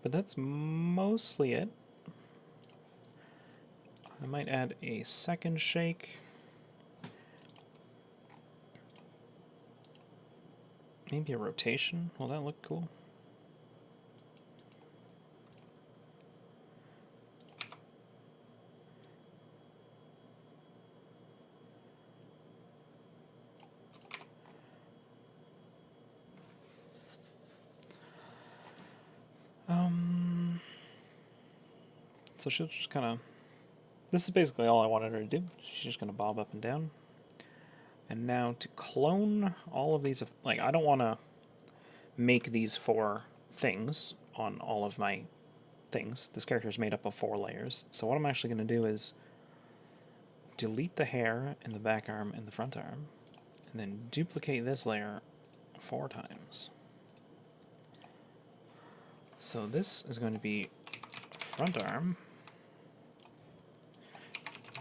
But that's mostly it. I might add a second shake. Maybe a rotation. Will that look cool? So she'll just kind of... This is basically all I wanted her to do. She's just going to bob up and down. And now to clone all of these... Like, I don't want to make these 4 things on all of my things. This character is made up of 4 layers. So what I'm actually going to do is delete the hair in the back arm and the front arm, and then duplicate this layer 4 times. So this is going to be front arm,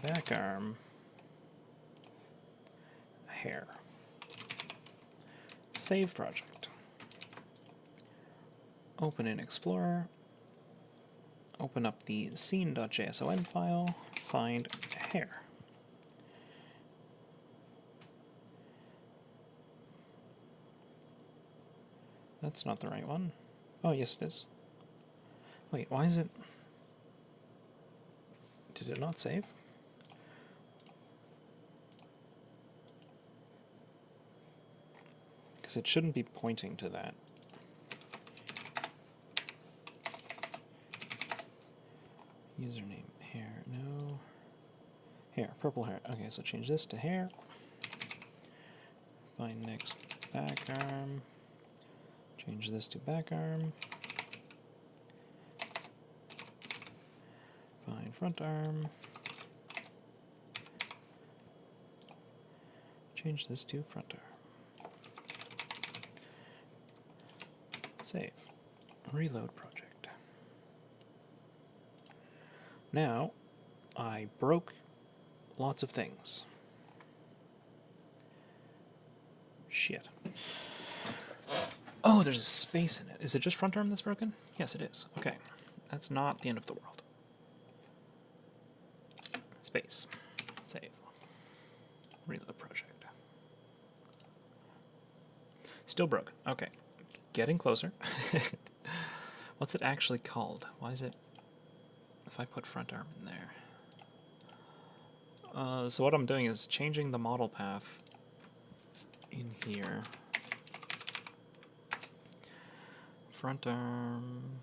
back arm, hair. Save project. Open in Explorer, open up the scene.json file, find hair. That's not the right one. Oh, yes it is. Wait, why is it... Did it not save? Because it shouldn't be pointing to that. Username, hair, no. Hair, purple hair. Okay, so change this to hair. Find next back arm. Change this to back arm. Find front arm. Change this to front arm. Save. Reload project. Now, I broke lots of things. Shit. Oh, there's a space in it. Is it just front arm that's broken? Yes, it is. Okay. That's not the end of the world. Space. Save. Reload project. Still broken. Okay. Getting closer. What's it actually called? Why is it... If I put front arm in there... so what I'm doing is changing the model path in here. Front arm...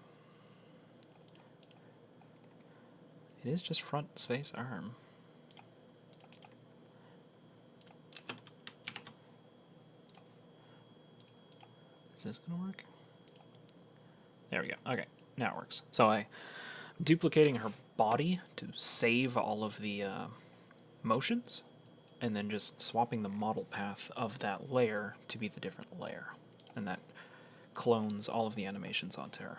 It is just front space arm. Is this gonna work? There we go. Okay, now it works. So I'm duplicating her body to save all of the motions, and then just swapping the model path of that layer to be the different layer. And that clones all of the animations onto her.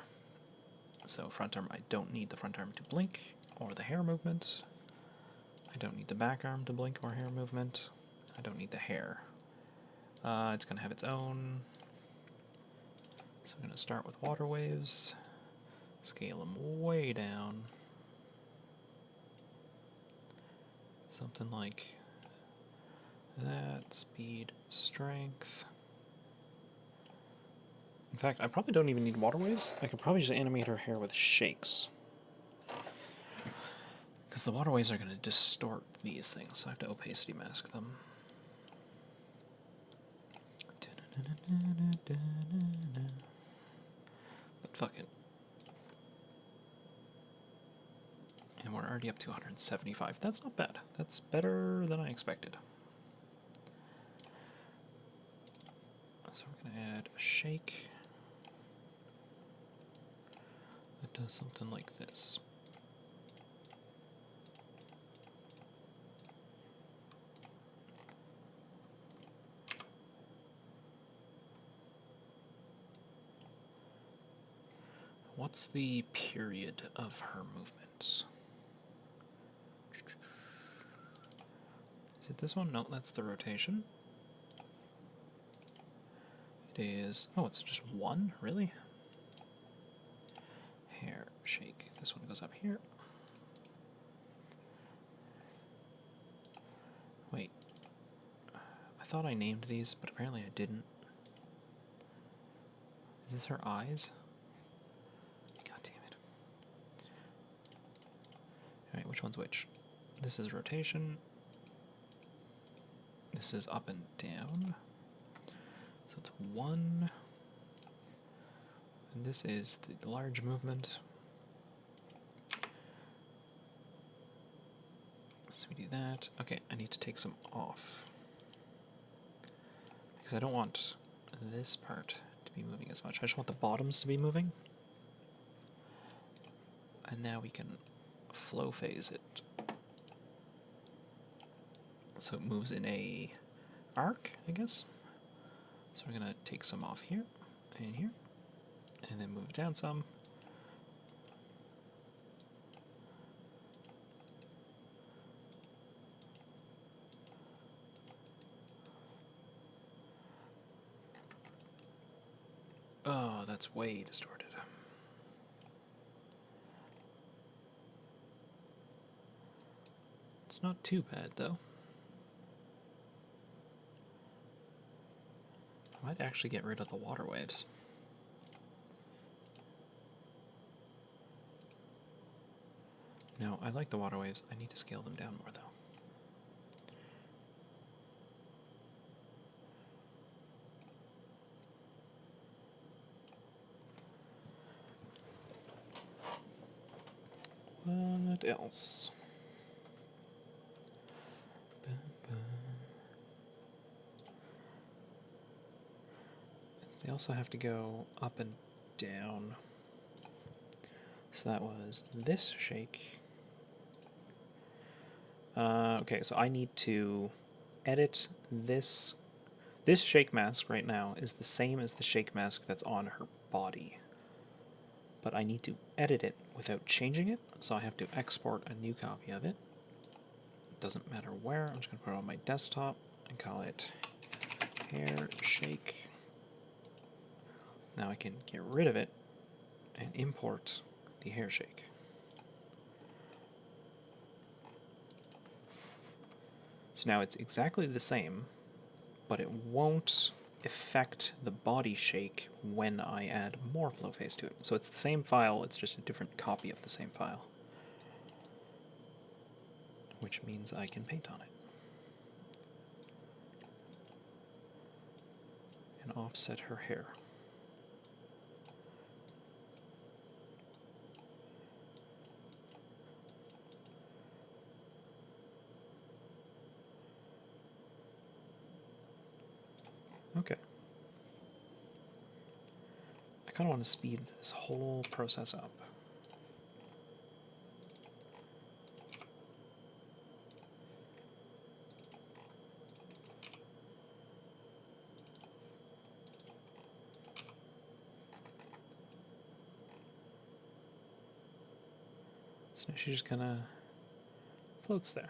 So front arm, I don't need the front arm to blink, or the hair movement. I don't need the back arm to blink or hair movement. I don't need the hair. It's going to have its own. So I'm going to start with water waves, scale them way down. Something like that, speed, strength. In fact, I probably don't even need water waves. I could probably just animate her hair with shakes. Because the water waves are going to distort these things, so I have to opacity mask them. But fuck it. And we're already up to 175. That's not bad. That's better than I expected. So we're going to add a shake. That does something like this. What's the period of her movements? Is it this one? No, that's the rotation. It is... Oh, it's just one? Really? Hair, shake. This one goes up here. Wait. I thought I named these, but apparently I didn't. Is this her eyes? God damn it. Alright, which one's which? This is rotation. This is up and down. So it's one. And this is the large movement. So we do that. Okay, I need to take some off. Because I don't want this part to be moving as much. I just want the bottoms to be moving. And now we can flow phase it. so it moves in a arc, I guess. So we're going to take some off here, and here, and then move down some. Oh, that's way distorted. It's not too bad, though. I might actually get rid of the water waves. No, I like the water waves. I need to scale them down more, though. What else? They also have to go up and down. So that was this shake. Okay, so I need to edit this. This shake mask right now is the same as the shake mask that's on her body. But I need to edit it without changing it, so I have to export a new copy of it. It doesn't matter where, I'm just going to put it on my desktop and call it hair shake. Now I can get rid of it and import the hair shake. So now it's exactly the same, but it won't affect the body shake when I add more flow phase to it. So it's the same file, it's just a different copy of the same file. Which means I can paint on it. And offset her hair. Okay. I kind of want to speed this whole process up. So now she just kind of floats there.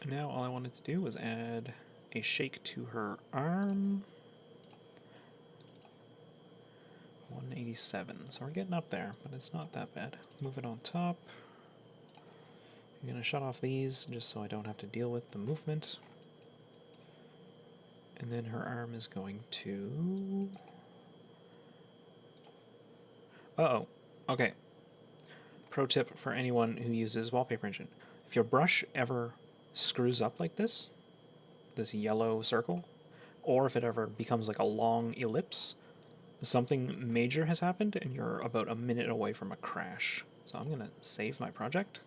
And now all I wanted to do was add a shake to her arm. 187. So we're getting up there, but it's not that bad. Move it on top. I'm going to shut off these just so I don't have to deal with the movement. And then her arm is going to... Uh-oh. Okay. Pro tip for anyone who uses Wallpaper Engine. If your brush ever screws up like this yellow circle, or if it ever becomes like a long ellipse, something major has happened and you're about a minute away from a crash. So I'm going to save my project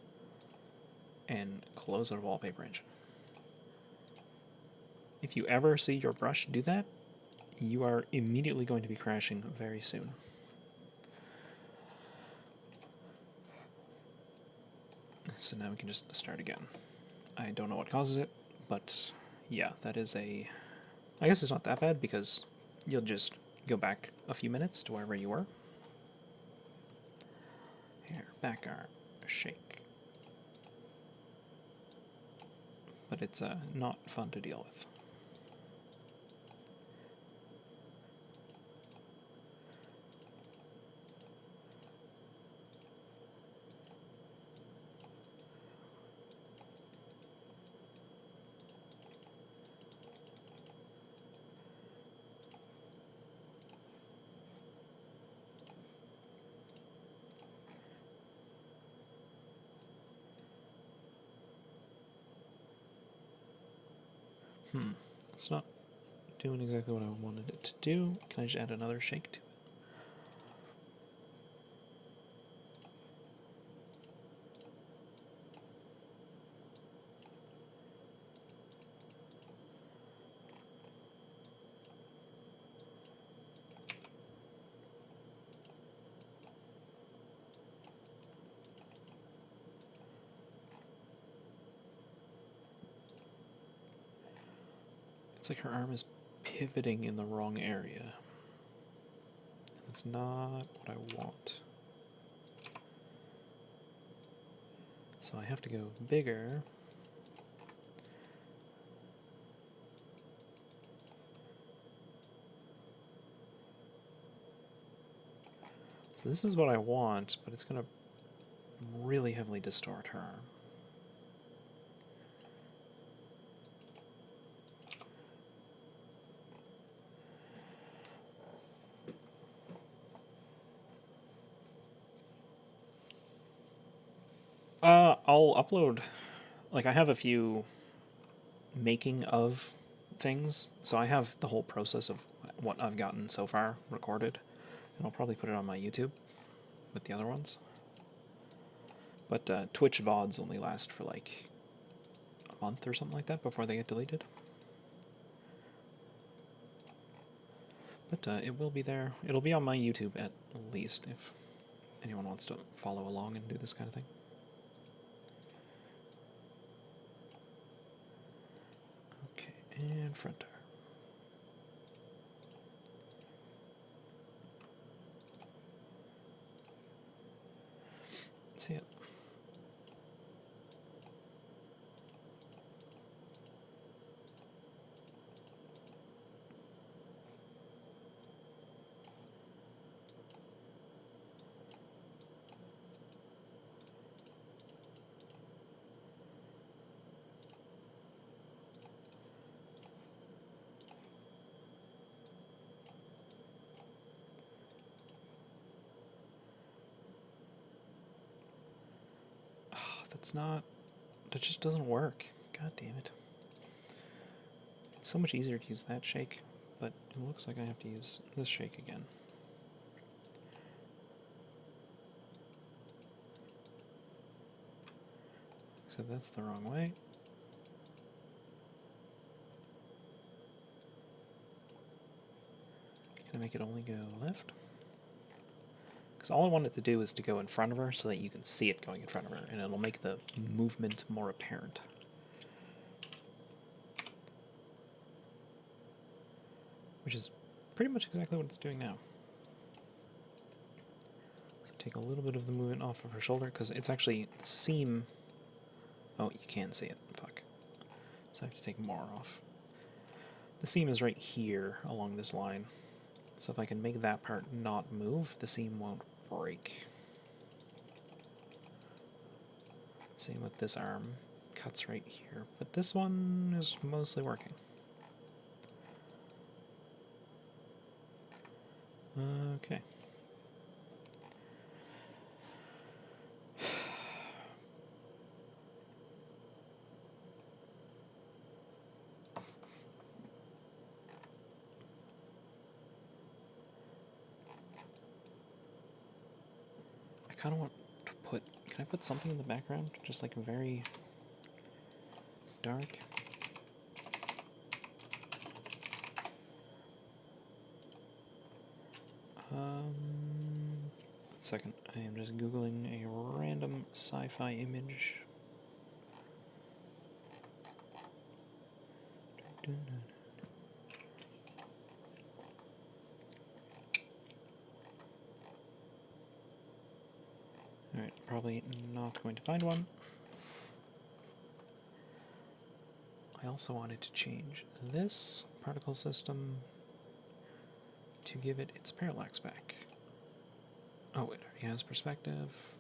and close out of Wallpaper Engine. If you ever see your brush do that, you are immediately going to be crashing very soon. So now we can just start again. I don't know what causes it, but yeah, that is a... I guess it's not that bad because you'll just go back a few minutes to wherever you were. Here, back arm, shake. But it's not fun to deal with. It's not doing exactly what I wanted it to do. Can I just add another shake to it? Looks like her arm is pivoting in the wrong area. That's not what I want. So I have to go bigger. So this is what I want, but it's going to really heavily distort her arm. I'll upload, like I have a few making of things, so I have the whole process of what I've gotten so far recorded, and I'll probably put it on my YouTube with the other ones. But Twitch VODs only last for like a month or something like that before they get deleted. But it will be there. It'll be on my YouTube at least if anyone wants to follow along and do this kind of thing. Okay, and front arm. See it. That just doesn't work. God damn it. It's so much easier to use that shake, but it looks like I have to use this shake again. Except that's the wrong way. Can I make it only go left? Because all I want it to do is to go in front of her so that you can see it going in front of her, and it'll make the movement more apparent. Which is pretty much exactly what it's doing now. So take a little bit of the movement off of her shoulder, because it's actually the seam. Oh, you can see it. Fuck. So I have to take more off. The seam is right here along this line. So if I can make that part not move, the seam won't break. Same with this arm. Cuts right here. But this one is mostly working. Okay. I kind of want to put... Can I put something in the background? Just like very dark? One second. I am just Googling a random sci-fi image. Alright, probably not going to find one. I also wanted to change this particle system to give it its parallax back. Oh, it already has perspective.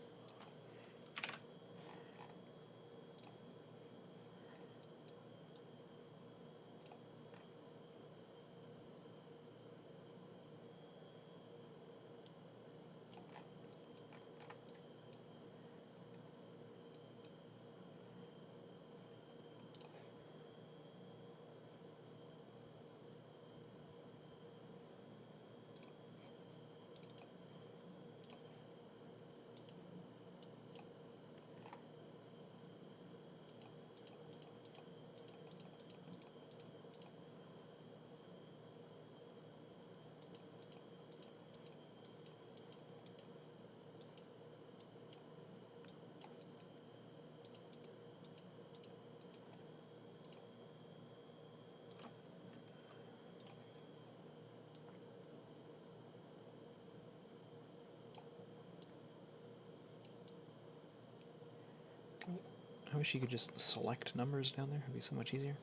I wish you could just select numbers down there. It'd be so much easier.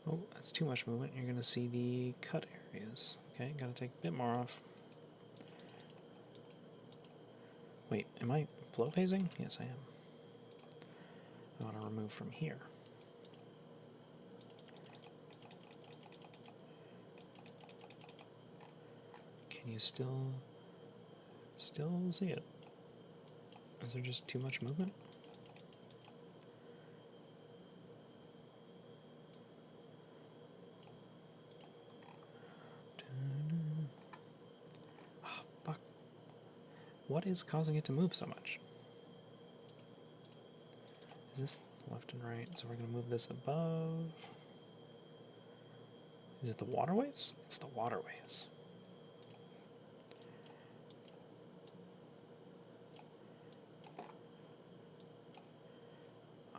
Oh, that's too much movement. You're going to see the cut areas. Okay, gotta take a bit more off. Wait, am I flow phasing? Yes, I am. I want to remove from here. Can you still see it? Is there just too much movement? Oh, fuck. What is causing it to move so much? Is this left and right? So we're going to move this above. Is it the waterways? It's the waterways.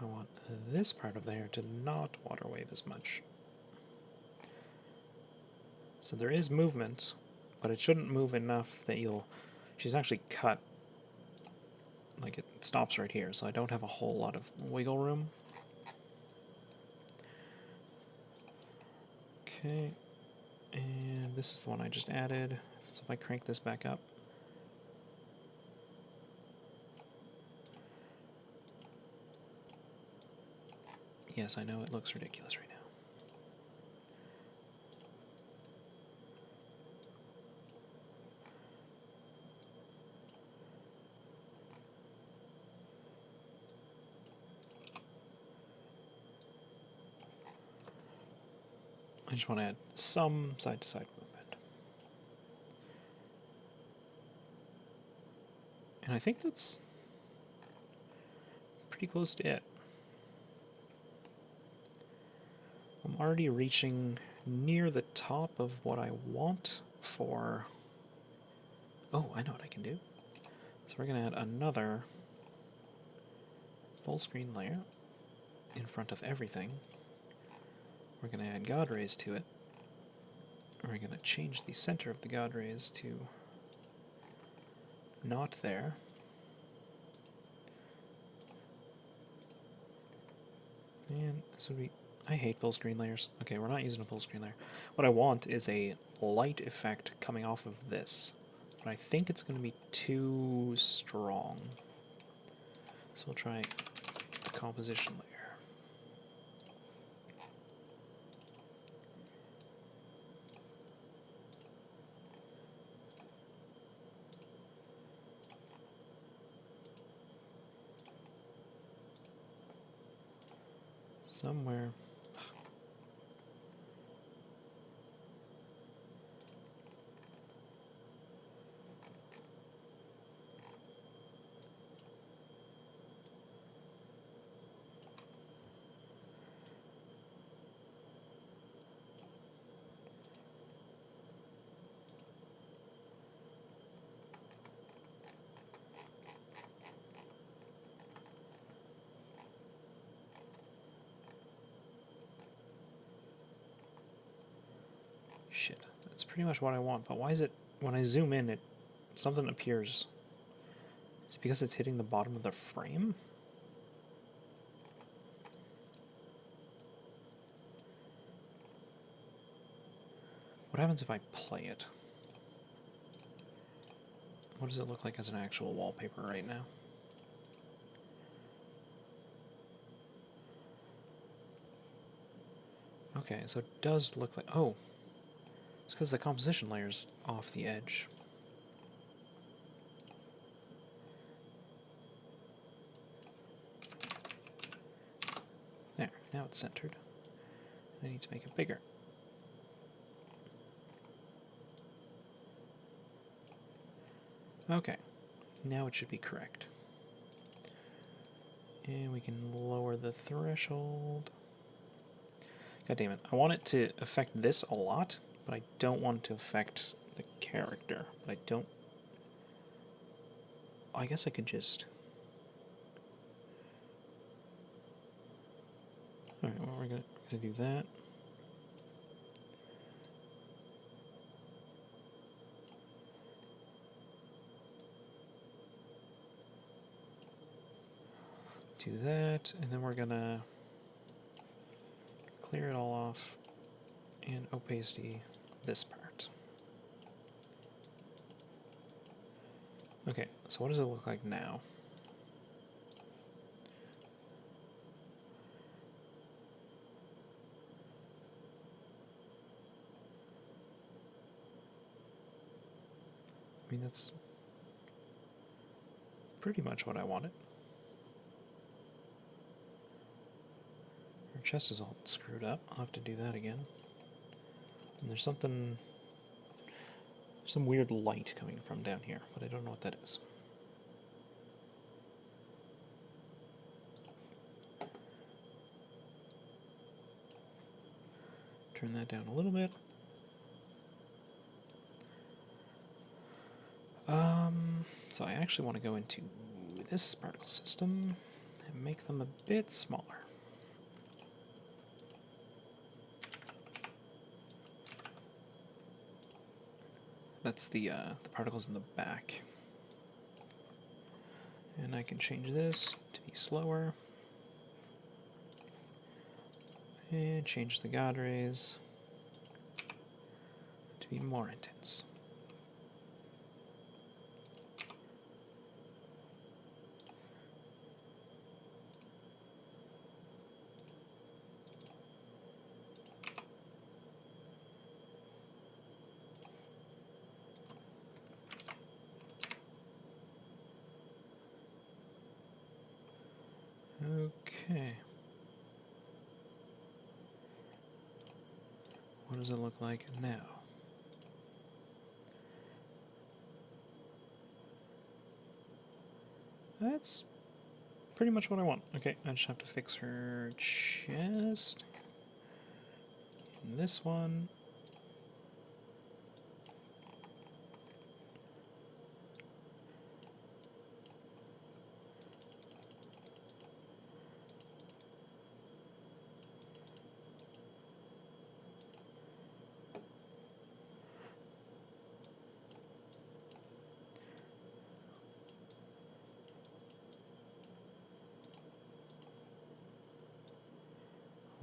I want this part of there to not water wave as much. So there is movement, but it shouldn't move enough that you'll... She's actually cut, like it stops right here, so I don't have a whole lot of wiggle room. Okay, and this is the one I just added. So if I crank this back up, yes, I know it looks ridiculous right now. I just want to add some side-to-side movement. And I think that's pretty close to it. I'm already reaching near the top of what I want for... Oh, I know what I can do. So we're going to add another full screen layer in front of everything. We're going to add God rays to it. We're going to change the center of the God rays to not there. And this would be... I hate full screen layers. Okay, we're not using a full screen layer. What I want is a light effect coming off of this. But I think it's going to be too strong. So we'll try a composition layer. Somewhere. Shit, that's pretty much what I want, but why is it, when I zoom in, something appears? Is it because it's hitting the bottom of the frame? What happens if I play it? What does it look like as an actual wallpaper right now? Okay, so it does look like... Oh! It's because the composition layer's off the edge. There, now it's centered. I need to make it bigger. Okay, now it should be correct. And we can lower the threshold. God damn it, I want it to affect this a lot, but I don't want it to affect the character. But I don't... I guess I could just... Alright, well, we're gonna do that. Do that, and then we're gonna clear it all off and opacity this part. Okay, so what does it look like now? I mean, that's pretty much what I wanted. Her chest is all screwed up. I'll have to do that again. And there's something, some weird light coming from down here, but I don't know what that is. Turn that down a little bit. So I actually want to go into this particle system and make them a bit smaller. That's the particles in the back. And I can change this to be slower. And change the God rays to be more intense. Okay. What does it look like now? That's pretty much what I want. Okay, I just have to fix her chest. And this one.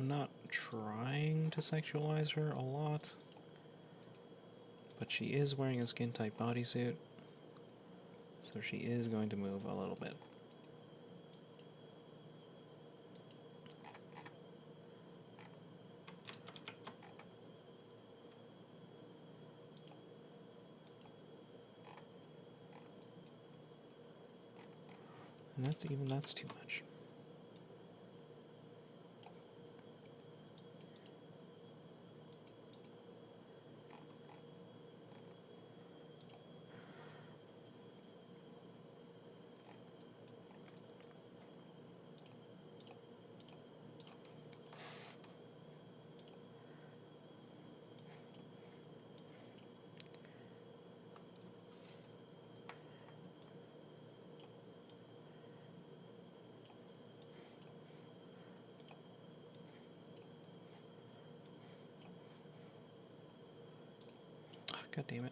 I'm not trying to sexualize her a lot, but she is wearing a skin-tight bodysuit, so she is going to move a little bit. And that's too much. God damn it.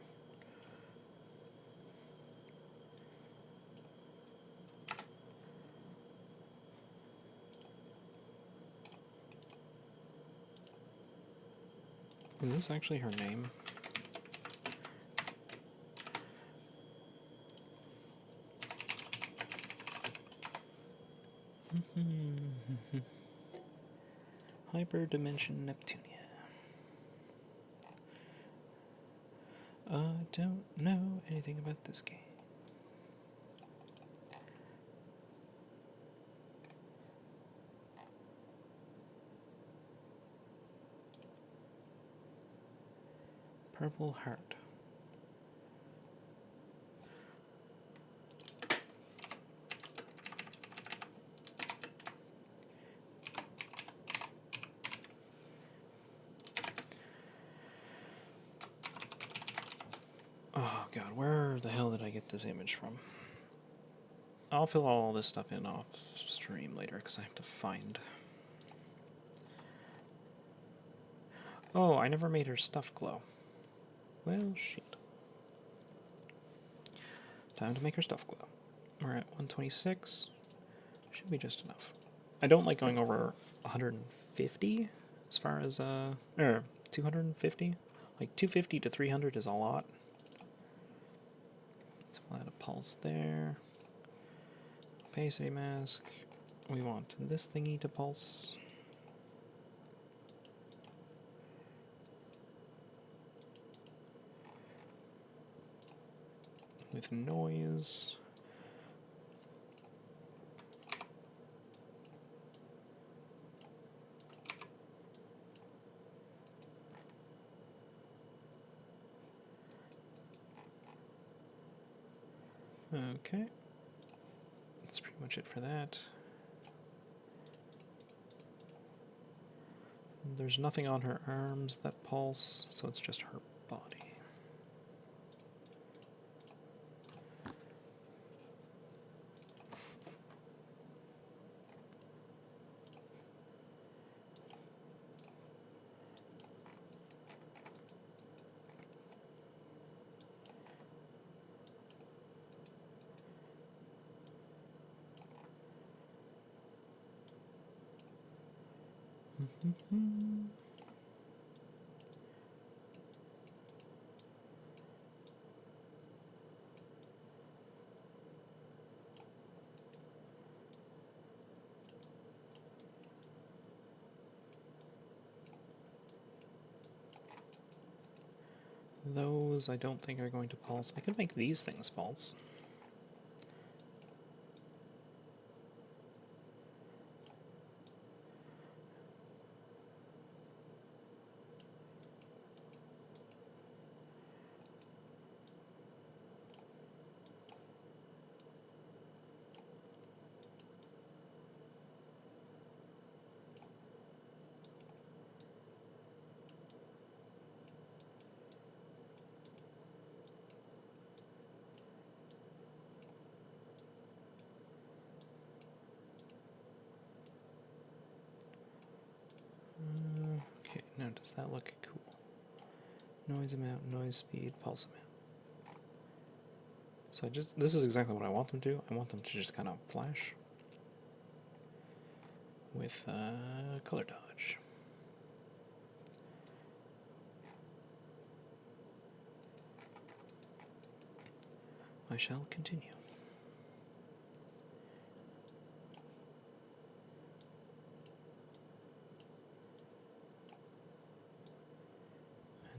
Is this actually her name? Hyperdimension Neptunia. I don't know anything about this game. Purple heart. Oh god, where the hell did I get this image from? I'll fill all this stuff in off stream later because I have to find. Oh, I never made her stuff glow. Well, shit. Time to make her stuff glow. We're at 126. Should be just enough. I don't like going over 150 as far as, or 250. Like 250 to 300 is a lot. So we'll add a pulse there. Opacity mask. We want this thingy to pulse. With noise. Okay. That's pretty much it for that. There's nothing on her arms that pulse, so it's just her body. Those I don't think are going to pulse. I could make these things pulse. Okay, now does that look cool? Noise amount, noise speed, pulse amount. So this is exactly what I want them to do. I want them to just kind of flash with color dodge. I shall continue.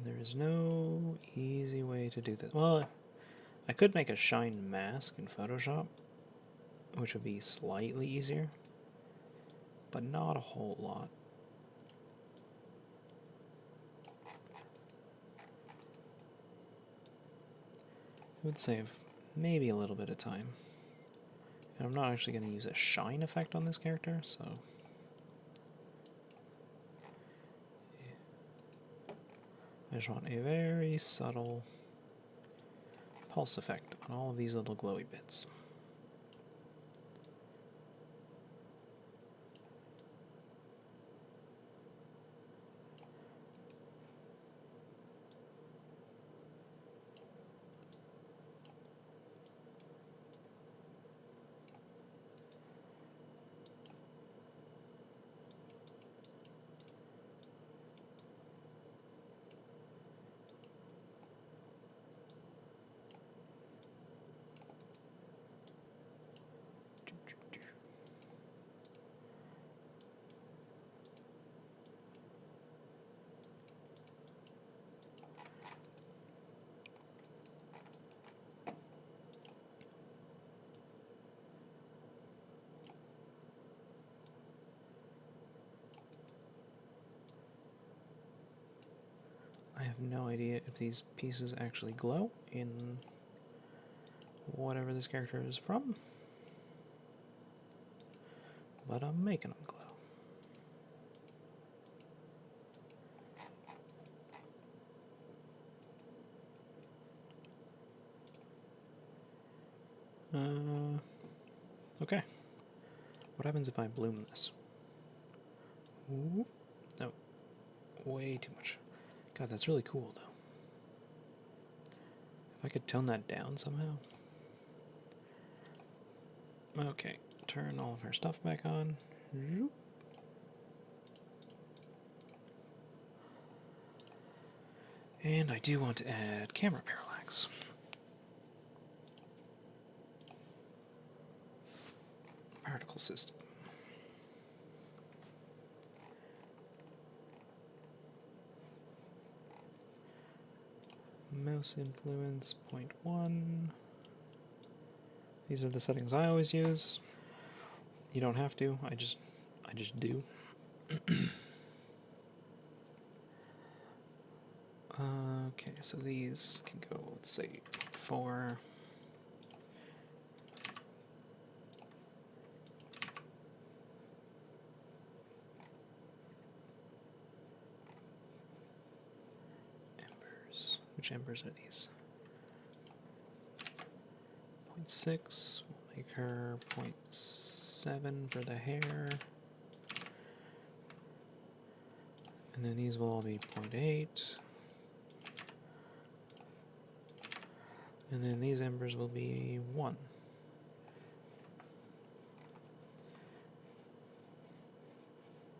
There is no easy way to do this. Well, I could make a shine mask in Photoshop, which would be slightly easier, but not a whole lot. It would save maybe a little bit of time. And I'm not actually going to use a shine effect on this character, so... I just want a very subtle pulse effect on all of these little glowy bits. I have no idea if these pieces actually glow in whatever this character is from, but I'm making them glow. Okay. What happens if I bloom this? Ooh. No. Way too much. God, that's really cool, though. If I could tone that down somehow. Okay. turn all of our stuff back on. And I do want to add camera parallax. Particle system. Mouse influence 0.1. These are the settings I always use. You don't have to, I just do. Okay, so these can go, let's say, 4. Embers. Which embers are these? 0.6. We'll make her 0.7 for the hair. And then these will all be 0.8. And then these embers will be 1.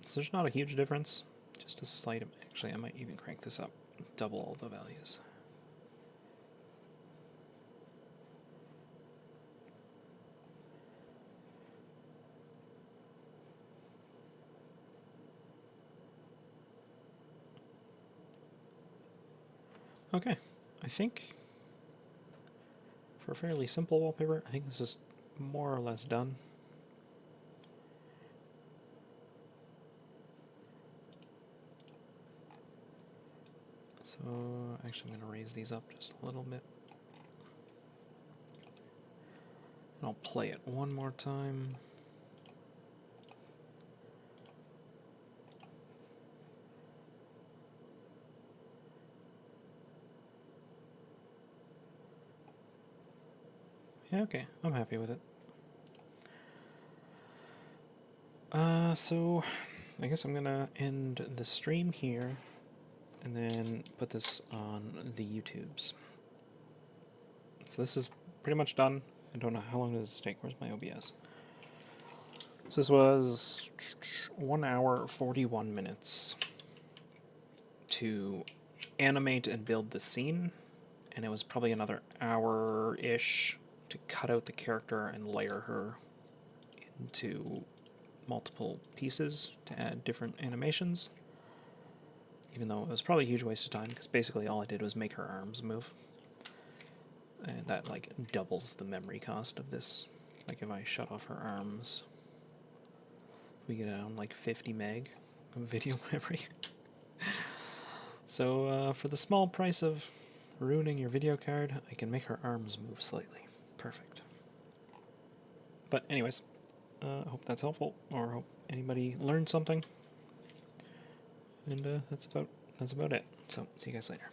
So there's not a huge difference, just a slight. Actually, I might even crank this up, double all the values. Okay, I think for a fairly simple wallpaper, I think this is more or less done. So actually I'm going to raise these up just a little bit. And I'll play it one more time. Yeah, okay, I'm happy with it. So I guess I'm gonna end the stream here and then put this on the YouTubes. So this is pretty much done. I don't know how long does this take. Where's my OBS? So this was 1 hour 41 minutes to animate and build the scene, and it was probably another hour-ish to cut out the character and layer her into multiple pieces to add different animations, even though it was probably a huge waste of time because basically all I did was make her arms move, and that like doubles the memory cost of this. Like if I shut off her arms, we get down like 50 meg of video memory. So for the small price of ruining your video card, I can make her arms move slightly. Perfect. But anyways, I hope that's helpful, or hope anybody learned something. And that's about it. So see you guys later.